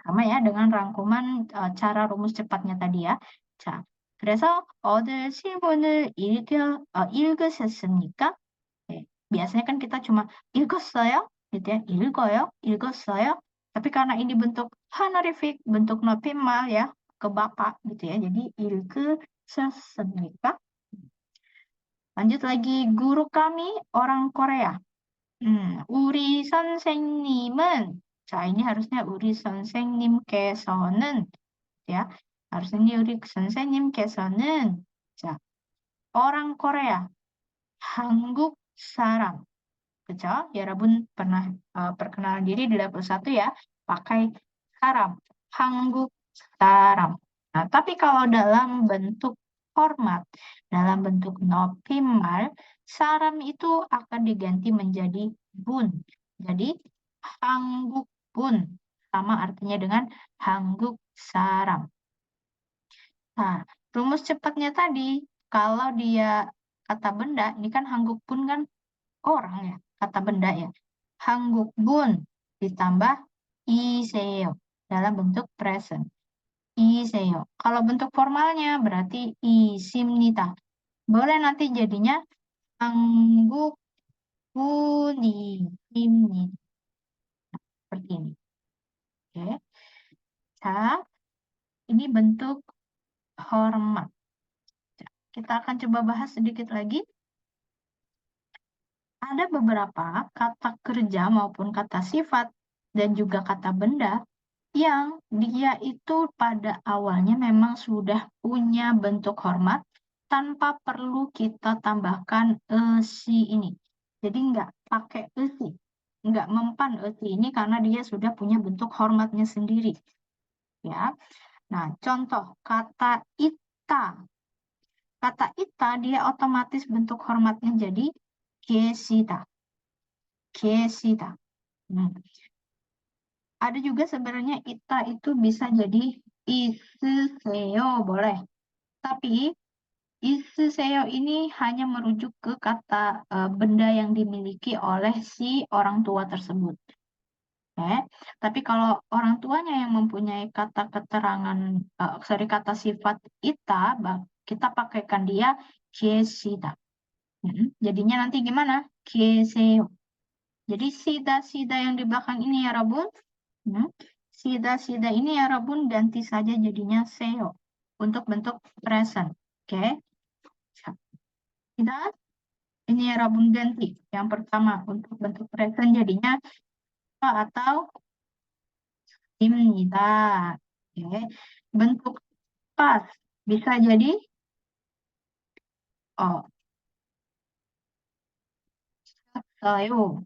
Sama ya dengan rangkuman cara rumus cepatnya tadi ya. 자, 그래서 어제 시문을 읽으셨습니까? 네, biasanya kan kita cuma 읽었어요, gitu ya, 읽어요, 읽었어요. Tapi karena ini bentuk honorific, bentuk nopimal ya, ke bapak gitu ya. Jadi 읽으셨습니까? Lanjut lagi, guru kami orang Korea. 우리 선생님은, ini harusnya 우리 선생님께서는, ya. Harusnya ini 우리 선생님께서는, orang Korea, 한국 사람. Kecil, ya Rabun pernah perkenalan diri di level 1 ya, pakai saram, 한국 saram. Nah, tapi kalau dalam bentuk format, dalam bentuk nopimal, saram itu akan diganti menjadi bun. Jadi, 한국 bun, sama artinya dengan 한국 saram. Nah, rumus cepatnya tadi, kalau dia kata benda, ini kan 한국 bun kan orang ya, kata benda ya. 한국 bun ditambah iseyo dalam bentuk present. Iseyo. Kalau bentuk formalnya berarti isimnita. Boleh nanti jadinya 한국 분이십니다. Seperti ini. Oke. Ini bentuk hormat. Kita akan coba bahas sedikit lagi. Ada beberapa kata kerja maupun kata sifat dan juga kata benda yang dia itu pada awalnya memang sudah punya bentuk hormat tanpa perlu kita tambahkan esi ini. Jadi nggak pakai esi, nggak mempan esi ini karena dia sudah punya bentuk hormatnya sendiri. Ya, nah contoh kata ita. Kata ita dia otomatis bentuk hormatnya jadi gesita. Gesita. Ada juga sebenarnya ita itu bisa jadi iseseo, boleh. Tapi iseseo ini hanya merujuk ke kata benda yang dimiliki oleh si orang tua tersebut. Tapi kalau orang tuanya yang mempunyai kata keterangan, kata sifat ita, kita pakaikan dia gesita. Jadinya nanti gimana? Geseo. Jadi sida-sida yang di belakang ini ya Rabun. Sida-sida ini ya Rabun ganti saja jadinya seo untuk bentuk present. Oke. Sida ini ya Rabun ganti. Yang pertama untuk bentuk present jadinya atau 입니다. Oke. Bentuk pas bisa jadi oh, 샀어요.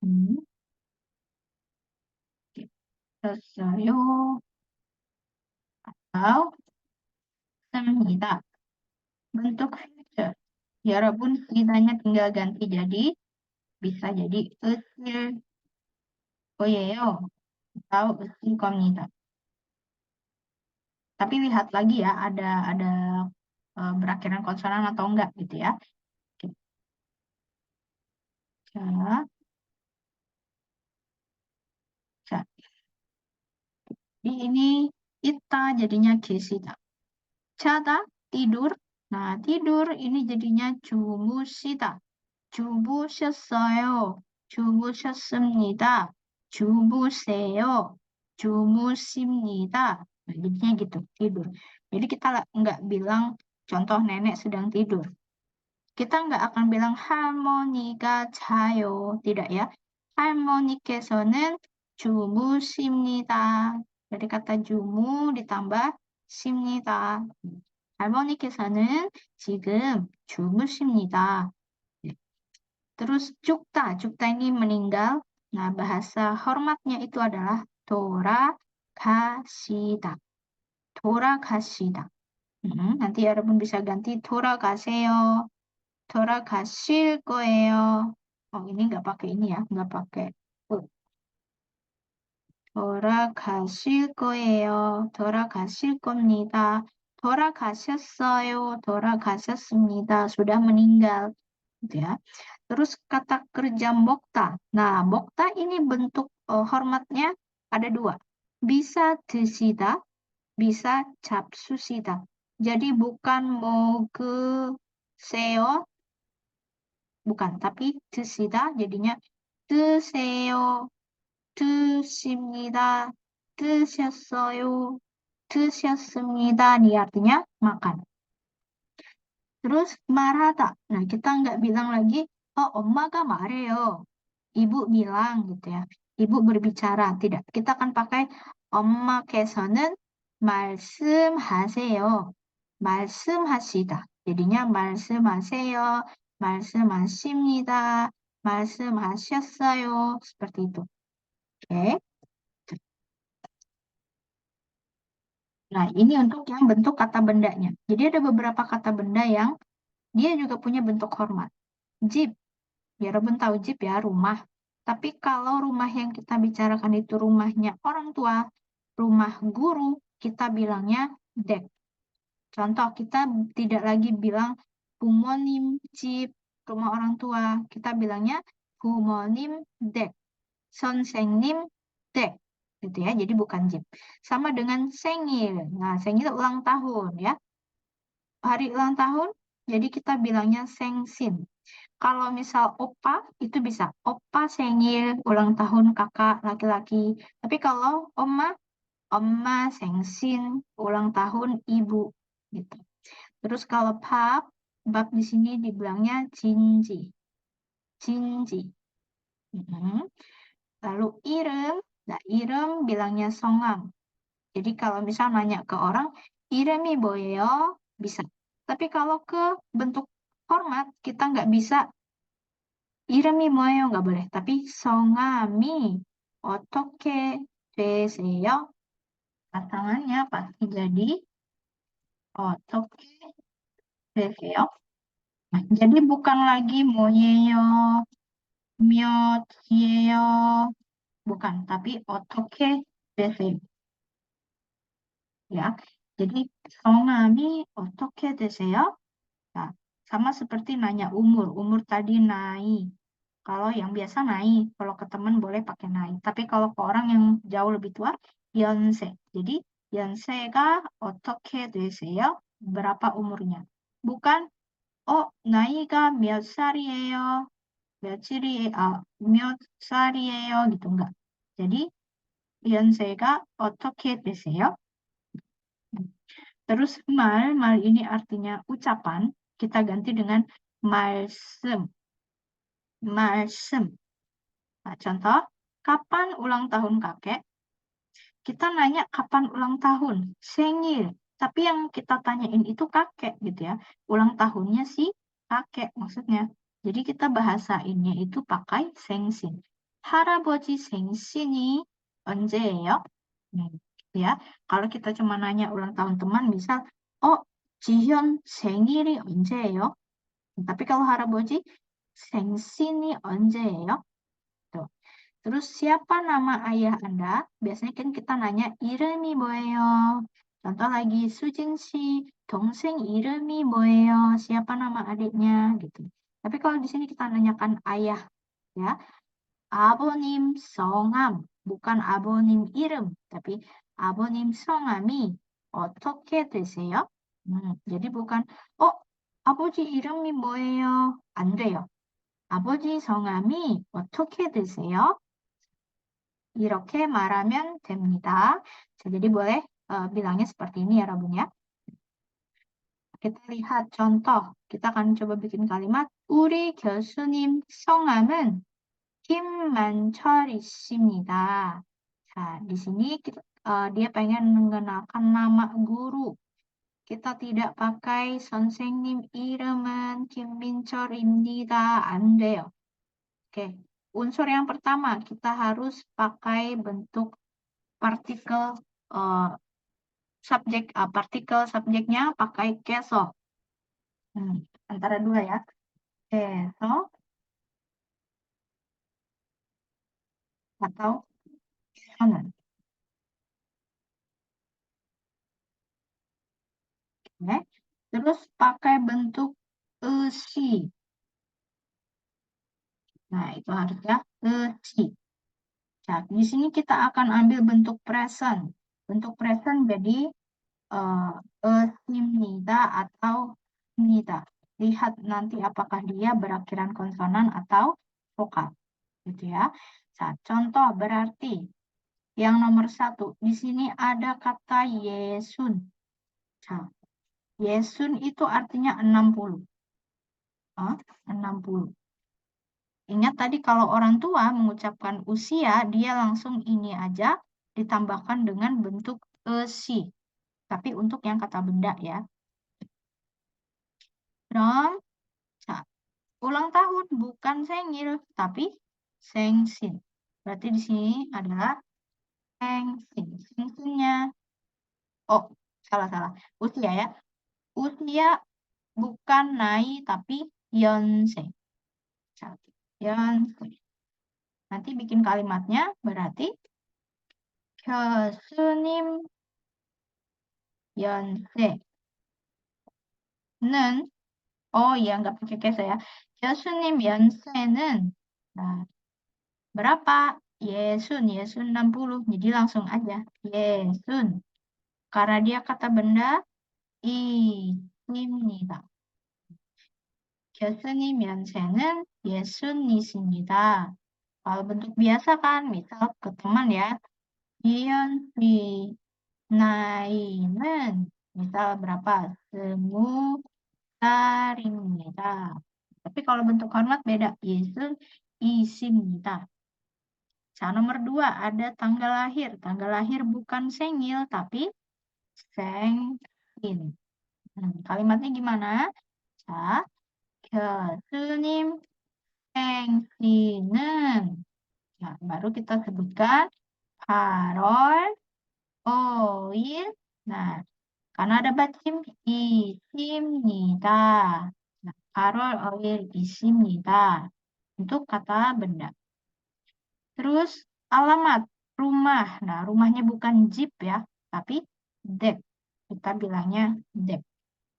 Hmm, 샀어요. atau 씁니다. Bentuk future. Ya Rabun, sidanya tinggal ganti jadi bisa jadi 으쓸 거예요 atau 으쓸 겁니다. Tapi lihat lagi ya, ada berakhiran konsonan atau enggak gitu ya. Oke. 자, ini kita jadinya 계시다. 자다, tidur. Nah, tidur ini jadinya 주무시다. 주무셨어요. 주무셨습니다. 주무세요. 주무십니다. Nah, jadinya gitu, tidur. Jadi kita nggak bilang contoh nenek sedang tidur. Kita nggak akan bilang 할머니가 자요. Tidak ya. 할머니께서는 주무십니다. Dari kata 주무 ditambah 십니다. 할머니께서는 지금 주무십니다. Terus cukta. Cukta ini meninggal. Nah, bahasa hormatnya itu adalah 돌아가시다. 돌아가시다. nanti 여러분 bisa ganti 돌아가세요. 돌아가실 거예요. Oh, ini nggak pakai ini ya, nggak pakai. 돌아가실 거예요. 돌아가실 겁니다. 돌아가셨어요. 돌아가셨습니다. Sudah meninggal. Gitu ya. Terus kata kerja mokta. Nah, mokta ini bentuk hormatnya ada dua. Bisa 드시다, bisa 잡수시다. Jadi bukan 먹으세요, bukan, tapi 드시다 jadinya 드세요, 드십니다, 드셨어요, 드셨습니다. Ini artinya makan. Terus marata. Nah, kita nggak bilang lagi, oh 엄마가 말해요. Ibu bilang gitu ya. Ibu berbicara. Tidak. Kita akan pakai 엄마께서는 말씀하세요. 말씀하시다. jadinya 말씀하세요. 말씀하십니다. 말씀하셨어요. Seperti itu. Oke. Nah, ini untuk yang bentuk kata bendanya. Jadi ada beberapa kata benda yang dia juga punya bentuk hormat. Jeep. Ya, Robin tahu jeep ya, rumah. Tapi kalau rumah yang kita bicarakan itu rumahnya orang tua, rumah guru, kita bilangnya dek. Contoh, kita tidak lagi bilang bumonim jeep, rumah orang tua. Kita bilangnya bumonim dek. 선생님 dek. Gitu ya, jadi bukan jeep. Sama dengan sengil. Nah, sengil ulang tahun ya. Hari ulang tahun, jadi kita bilangnya sengsin. Kalau misal opa, itu bisa. Opa sengil, ulang tahun kakak laki-laki. Tapi kalau oma sengsin, ulang tahun ibu. Gitu. Terus kalau bab di sini dibilangnya jinji. Jinji. Lalu irem, nah irem bilangnya songam. Jadi kalau misal nanya ke orang, iremi boyo, bisa. Tapi kalau ke bentuk hormat, kita nggak bisa 이름이 뭐예요? nggak boleh. Tapi 성함이 어떻게 되세요? pasangannya pasti jadi 어떻게 되세요? Nah, jadi bukan lagi 뭐예요, 몇이에요, bukan. Tapi 어떻게 되세요? Ya, jadi 성함이 어떻게 되세요? Nah, sama seperti nanya umur. Umur tadi naik. Kalau yang biasa naik, kalau ke teman boleh pakai naik. Tapi kalau ke orang yang jauh lebih tua, 연세. Jadi 연세가 어떻게 되세요? Berapa umurnya? Bukan, oh 나이가 몇 살이에요? 몇 살이에요 gitu enggak. Jadi 연세가 어떻게 되세요? Terus mal ini artinya ucapan, kita ganti dengan 말씀. 말씀. Nah, contoh, kapan ulang tahun kakek? Kita nanya kapan ulang tahun, 생일. Tapi yang kita tanyain itu kakek gitu ya. Ulang tahunnya si kakek maksudnya. Jadi kita bahasainnya itu pakai 생신. 할아버지 생신이 언제예요? Gitu ya. Kalau kita cuma nanya ulang tahun teman, misal, oh, 지현 생일이 언제예요? Tapi kalau 할아버지 생신이 언제예요? Tuh. Terus siapa nama ayah Anda? Biasanya kan kita nanya 이름이 뭐예요? Contoh lagi Sujin si, 동생 이름이 뭐예요? Siapa nama adiknya gitu. Tapi kalau di sini kita nanyakan ayah ya, 아버님 성함, bukan 아버님 이름, tapi 아버님 성함이 어떻게 되세요? jadi bukan 아버지 이름이 뭐예요? 안 돼요. 아버지 성함이 어떻게 되세요? 이렇게 말하면 됩니다. jadi boleh bilangnya seperti ini ya Rabun ya. Kita lihat contoh. Kita akan coba bikin kalimat. 우리 교수님 성함은 김만철이십니다. Nah, di sini dia pengen mengenalkan nama guru. Kita tidak pakai 선생님 이름은 김민철입니다. 안 돼요. Oke, unsur yang pertama kita harus pakai bentuk partikel partikel subjeknya pakai keso. Antara dua ya. Keso atau kanan. Oke. Terus pakai bentuk esi. Nah, itu harusnya esi. Nah, di sini kita akan ambil bentuk present. Bentuk present jadi esimnida atau nida. Lihat nanti apakah dia berakhiran konsonan atau vokal. Gitu ya. Nah, contoh berarti yang nomor 1. Di sini ada kata yesun. Nah, yesun itu artinya 60. 60. Ingat tadi kalau orang tua mengucapkan usia, dia langsung ini aja ditambahkan dengan bentuk esi. Tapi untuk yang kata benda ya. 그럼, 자, ulang tahun bukan 생일, tapi 생신. Berarti di sini adalah 생신. 생신nya, salah. Usia ya. Usia bukan naik, tapi 연세. 연세. Nanti bikin kalimatnya berarti 교수님 연세는 ya nggak pakai keso ya. 교수님 연세는 nah, berapa? Yesun 60. Jadi langsung aja yesun. Karena dia kata benda 이십니다. 교수님 연세는 예순이십니다. Kalau bentuk biasa kan, misal ke teman ya. 이현씨 나이는 misal berapa? 20살입니다. Tapi kalau bentuk hormat beda. 예순 이십니다. Nomor 2 ada tanggal lahir. Tanggal lahir bukan 생일 tapi 생신. Kalimatnya gimana? 교수님 생신은 baru kita sebutkan 8월 5일. Nah, karena ada 받침 있습니다. Nah, 8월 5일 있습니다. Untuk kata benda. Terus alamat rumah. Nah, rumahnya bukan jeep ya, tapi dep. Kita bilangnya dep.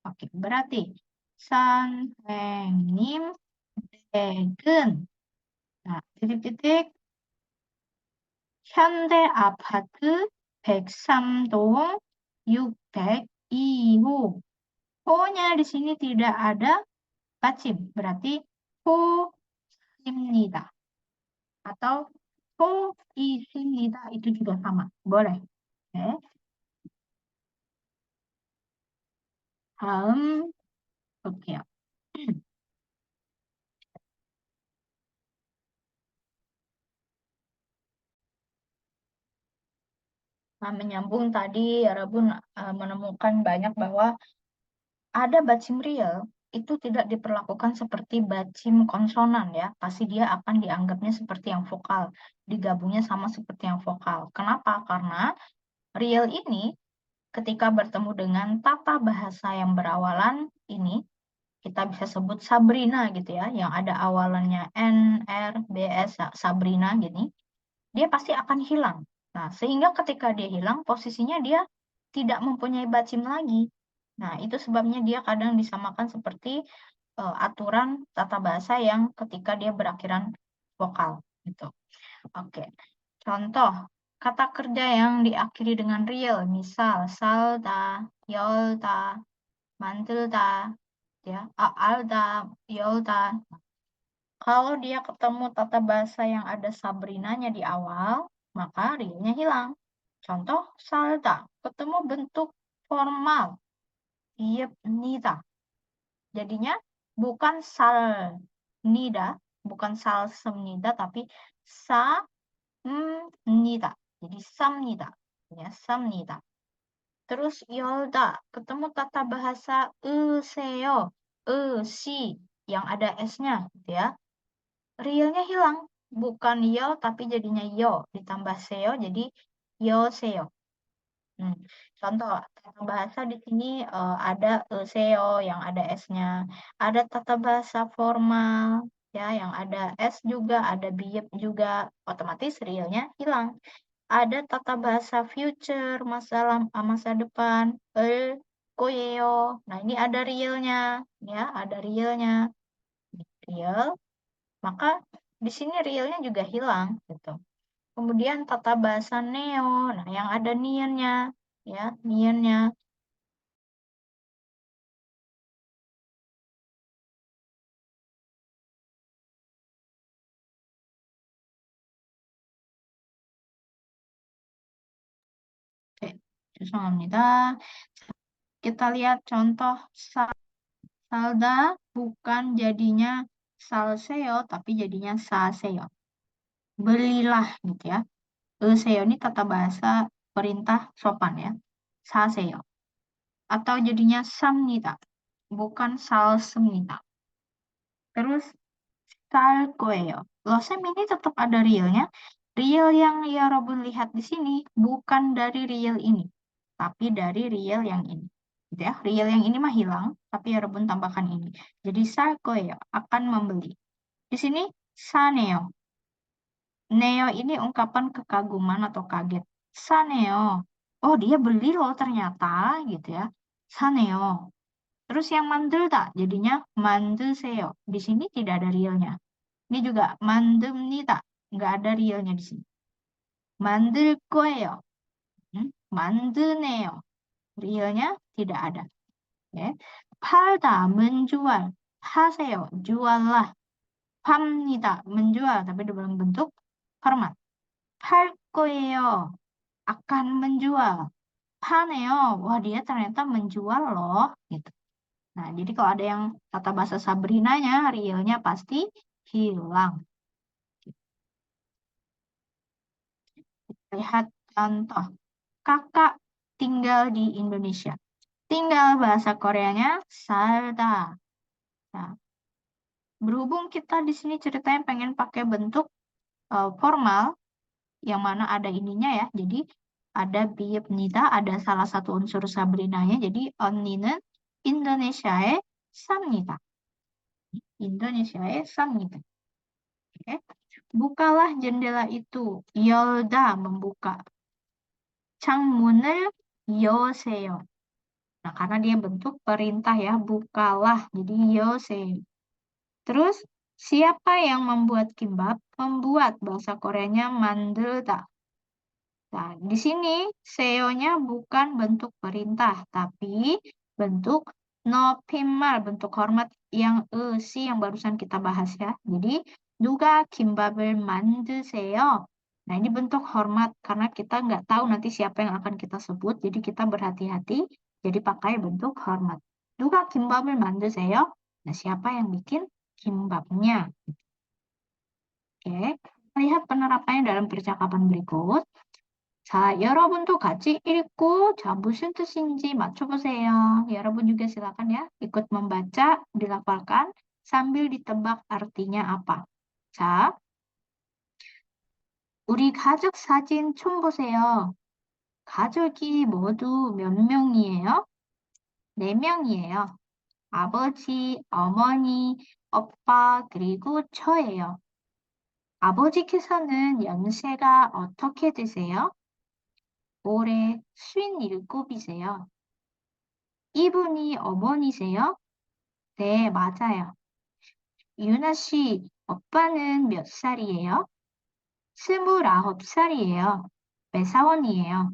Oke, berarti 선생님 댁은 titik-titik 현대 아파트 103동 602호. Ho-nya di sini tidak ada 받침. Berarti ho 있습니다. Atau 소 있습니다. Itu juga sama. Boleh. Oke. 다음 볼게요. Nah, menyambung tadi, Rabun menemukan banyak bahwa ada bacim real itu tidak diperlakukan seperti bacim konsonan ya. Pasti dia akan dianggapnya seperti yang vokal, digabungnya sama seperti yang vokal. Kenapa? Karena real ini ketika bertemu dengan tata bahasa yang berawalan ini, kita bisa sebut Sabrina gitu ya, yang ada awalannya N, R, B, S, Sabrina gini, dia pasti akan hilang. Nah, sehingga ketika dia hilang, posisinya dia tidak mempunyai bacim lagi. Nah, itu sebabnya dia kadang disamakan seperti aturan tata bahasa yang ketika dia berakhiran vokal gitu. Oke. Contoh kata kerja yang diakhiri dengan real, misal salda, yolda, mantilda, ya, alda, yolda. Kalau dia ketemu tata bahasa yang ada sabrinanya di awal, maka realnya hilang. Contoh salda, ketemu bentuk formal, yep, nida. Jadinya bukan sal nida, bukan sal semnida, tapi sa nida. Jadi samnida. Ya, samnida. Terus yolda, ketemu tata bahasa seo, si yang ada s-nya, gitu ya. Realnya hilang. Bukan yo, tapi jadinya yo. Ditambah seo, jadi yo seo. Contoh, tata bahasa di sini ada seo yang ada s-nya. Ada tata bahasa formal, ya, yang ada s juga, ada biep juga. Otomatis realnya hilang. Ada tata bahasa future, masa depan, koyeo. Nah, ini ada realnya, ya, ada realnya. Real, maka di sini realnya juga hilang, gitu. Kemudian tata bahasa neo, nah yang ada niannya, ya, niannya. Oke, 죄송합니다. Kita lihat contoh salda bukan jadinya salseo, tapi jadinya saseo. Belilah, gitu ya. Seo ini tata bahasa perintah sopan ya. Saseo. Atau jadinya samnida, bukan salsemnida. Terus salkoeo. Losem ini tetap ada realnya. Real yang ya Robun lihat di sini bukan dari real ini, tapi dari real yang ini. Gitu ya. Real yang ini mah hilang, tapi ya Robun tambahkan ini. Jadi salkoeo akan membeli. Di sini saneo. Neo ini ungkapan kekaguman atau kaget. Saneo. Oh, dia beli loh ternyata gitu ya. Saneo. Terus yang mandulta jadinya manduseo. Di sini tidak ada realnya. Ini juga mandumnita. Nggak ada realnya di sini. Mandul koeo. Manduneo. Realnya tidak ada. Ya. Palda menjual. Haseo. Juallah. Pamnida. Menjual. Tapi dalam bentuk hormat. Pal koeo. Akan menjual. Paneo. Wah, dia ternyata menjual loh. Gitu. Nah, jadi kalau ada yang tata bahasa Sabrinanya, realnya pasti hilang. Lihat contoh. Kakak tinggal di Indonesia. Tinggal bahasa Koreanya salda. Nah, berhubung kita di sini ceritanya pengen pakai bentuk formal, yang mana ada ininya ya. Jadi ada biep nida, ada salah satu unsur Sabrinanya. Jadi 언니는 인도네시아에 삽니다. 인도네시아에 삽니다. Oke. Bukalah jendela itu. Yolda membuka. 창문을 여세요. Nah, karena dia bentuk perintah ya, bukalah. Jadi yosei. Terus, siapa yang membuat kimbap? Membuat, bahasa Koreanya 만들다. Nah, di sini seonya bukan bentuk perintah, tapi bentuk no pimal, bentuk hormat yang si yang barusan kita bahas ya. Jadi, 누가 김밥을 만드세요? Nah, ini bentuk hormat karena kita nggak tahu nanti siapa yang akan kita sebut, jadi kita berhati-hati, jadi pakai bentuk hormat. 누가 김밥을 만드세요? Nah, siapa yang bikin kimbabnya? Oke, lihat penerapannya dalam percakapan berikut. 자, 여러분도 같이 읽고, 자, 무슨 뜻인지 맞춰보세요. 여러분 juga silakan ya, ikut membaca, dilafalkan, sambil ditebak artinya apa. 자, 우리 가족 사진 좀 보세요. 가족이 모두 몇 명이에요? 4명이에요. 아버지, 어머니, 오빠, 그리고 저예요. 아버지께서는 연세가 어떻게 되세요? 올해 57이세요. 이분이 어머니세요? 네, 맞아요. 유나 씨, 오빠는 몇 살이에요? 29살이에요. 회사원이에요.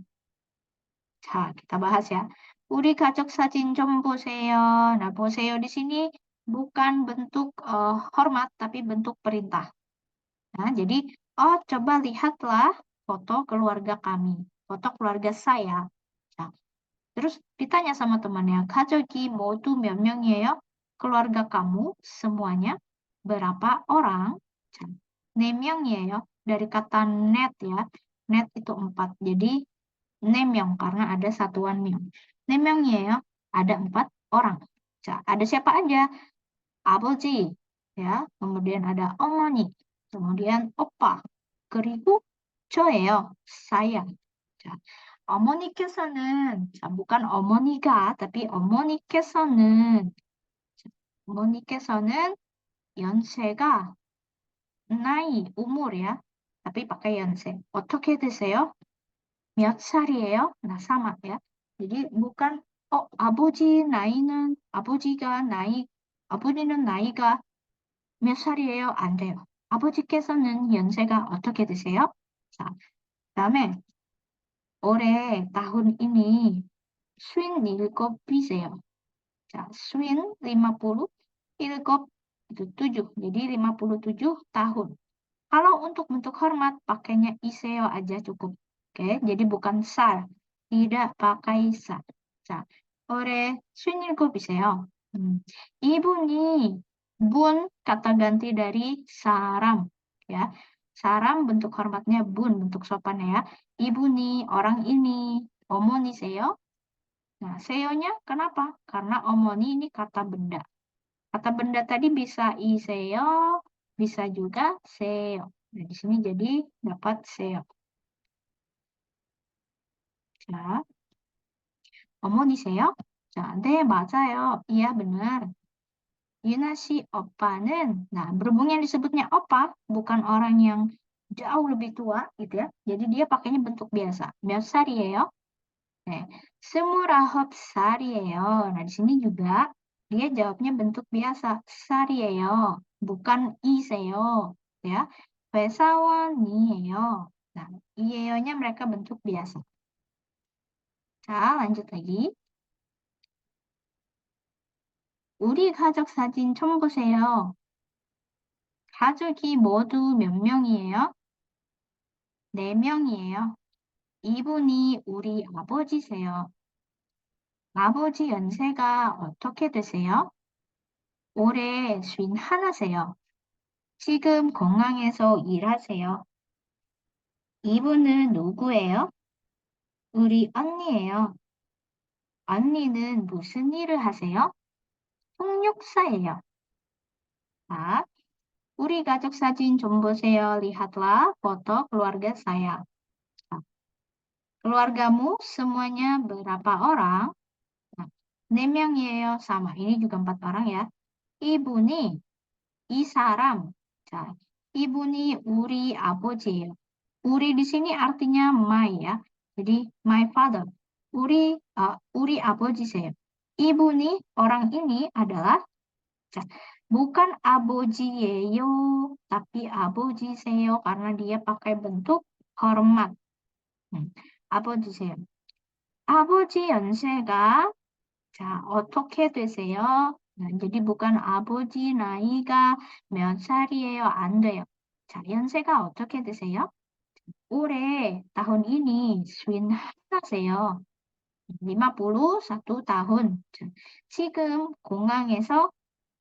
자, kita bahas ya. 우리 가족 사진 좀 보세요. Nah, 보세요 di sini bukan bentuk hormat, tapi bentuk perintah. Nah, jadi, oh coba lihatlah foto keluarga kami, foto keluarga saya. Nah, terus ditanya sama temannya, 가족이 모두 몇 명이에요? Keluarga kamu semuanya berapa orang? 자, 4명이에요. Dari kata net ya. Net itu 4. Jadi 4명 karena ada satuan 명. 4명이에요. Ada 4 orang. 자, ada siapa aja? 아버지, ya. Kemudian ada 어머니, kemudian 오빠, 그리고 저예요. saya. 자, 어머니께서는, 자, bukan 어머니가, tapi 어머니께서는, 자, 어머니께서는 연세가 나이, umur ya, tapi pakai 연세. 어떻게 되세요? 몇 살이에요? Nah, sama ya. Jadi bukan, oh, 아버지는 나이가 몇 살이에요? 안 돼요. 아버지께서는 연세가 어떻게 되세요? 자, 그다음에 올해 tahun ini 57이세요. 자, 57 itu 7. Jadi 57 tahun. Kalau untuk bentuk hormat pakainya iseo aja cukup. Oke, jadi bukan 살. Tidak pakai 사. 자, 올해 57이세요. 이분이 bun kata ganti dari saram ya. Saram bentuk hormatnya bun, bentuk sopannya ya. 이분이 orang ini, 어머니세요? Nah, seyonya kenapa? Karena 어머니 ini kata benda. Kata benda tadi bisa iseyo, bisa juga seyo. Nah, di sini jadi dapat seyo. 자, 어머니세요? 자, 네, 맞아요. Iya, benar. Yuna si opa는, nah, berhubung yang disebutnya opa, bukan orang yang jauh lebih tua, gitu ya. Jadi dia pakainya bentuk biasa. 몇 살이에요? 네, 29살이에요. Nah, di sini juga dia jawabnya bentuk biasa, 살이에요. Bukan iseyo, ya. 회사원이에요. Nah, iyeyo-nya mereka bentuk biasa. 자, lanjut lagi. 우리 가족 사진 좀 보세요. 가족이 모두 몇 명이에요? 4명이에요. 이분이 우리 아버지세요. 아버지 연세가 어떻게 되세요? 올해 51세요. 지금 공항에서 일하세요. 이분은 누구예요? 우리 언니예요. 언니는 무슨 일을 하세요? 통역사예요. 자, 우리 가족 사진 좀 보세요. Lihatlah foto keluarga saya. Nah, keluargamu semuanya berapa orang? Nah, 4명이에요. Sama, ini juga 4 orang ya. 이분이, 이 사람. 자, 이분이 우리 아버지예요. Uri di sini artinya my ya. Jadi my father. Uri 아버지세요. 이분이 orang ini adalah bukan 아버지예요, tapi 아버지세요 karena dia pakai bentuk hormat. 아버지세요. 아버지 연세가 자, 어떻게 되세요? Nah, jadi bukan 아버지 나이가 몇 살이에요? 안 돼요. 자, 연세가 어떻게 되세요? 올해 tahun ini 51세요. 51 tahun. 자, 지금 공항에서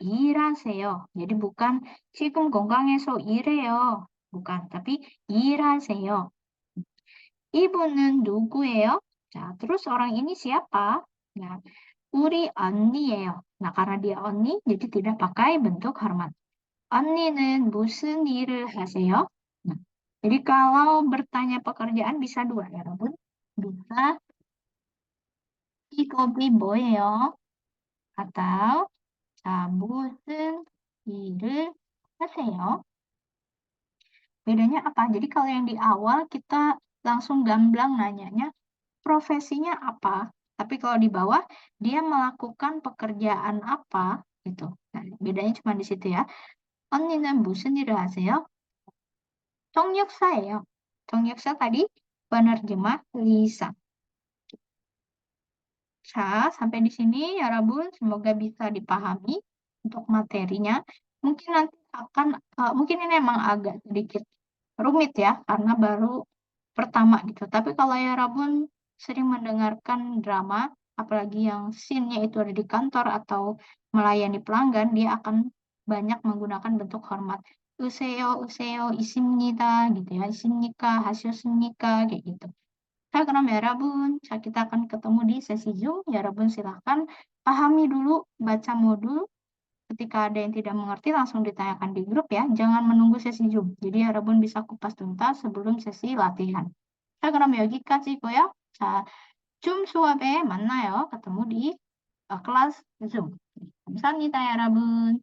일하세요. jadi bukan 지금 공항에서 일해요. bukan, tapi 일하세요. 이분은 누구예요? 자, terus orang ini siapa? Nah, 우리 언니예요. Nah, karena dia 언니, jadi tidak pakai bentuk hormat. 언니는 무슨 일을 하세요? Nah, jadi kalau bertanya pekerjaan bisa dua ya, Robun. Bisa 직업이 뭐예요? atau 무슨 일을 하세요? Bedanya apa? Jadi kalau yang di awal kita langsung gamblang nanyanya profesinya apa? Tapi kalau di bawah dia melakukan pekerjaan apa gitu. Nah, bedanya cuma di situ ya. 언니는 무슨 일을 하세요? 통역사예요. 통역사 tadi penerjemah lisan. Sampai di sini ya Rabun, semoga bisa dipahami untuk materinya. Mungkin nanti akan mungkin ini emang agak sedikit rumit ya, karena baru pertama gitu. Tapi kalau ya Rabun sering mendengarkan drama, apalagi yang scene-nya itu ada di kantor atau melayani pelanggan, dia akan banyak menggunakan bentuk hormat. "Useyo, useyo, 있습니다." gitu ya, "있습니까? 하셨습니까?" kayak gitu. Kak, ya Rabun, kita akan ketemu di sesi Zoom. Ya Rabun silahkan pahami dulu, baca modul. Ketika ada yang tidak mengerti, langsung ditanyakan di grup ya. Jangan menunggu sesi Zoom. Jadi ya Rabun bisa kupas tuntas sebelum sesi latihan. 그럼 여기까지고요. 자, 줌 수업에 만나요. ketemu di kelas Zoom. 감사합니다, 여러분.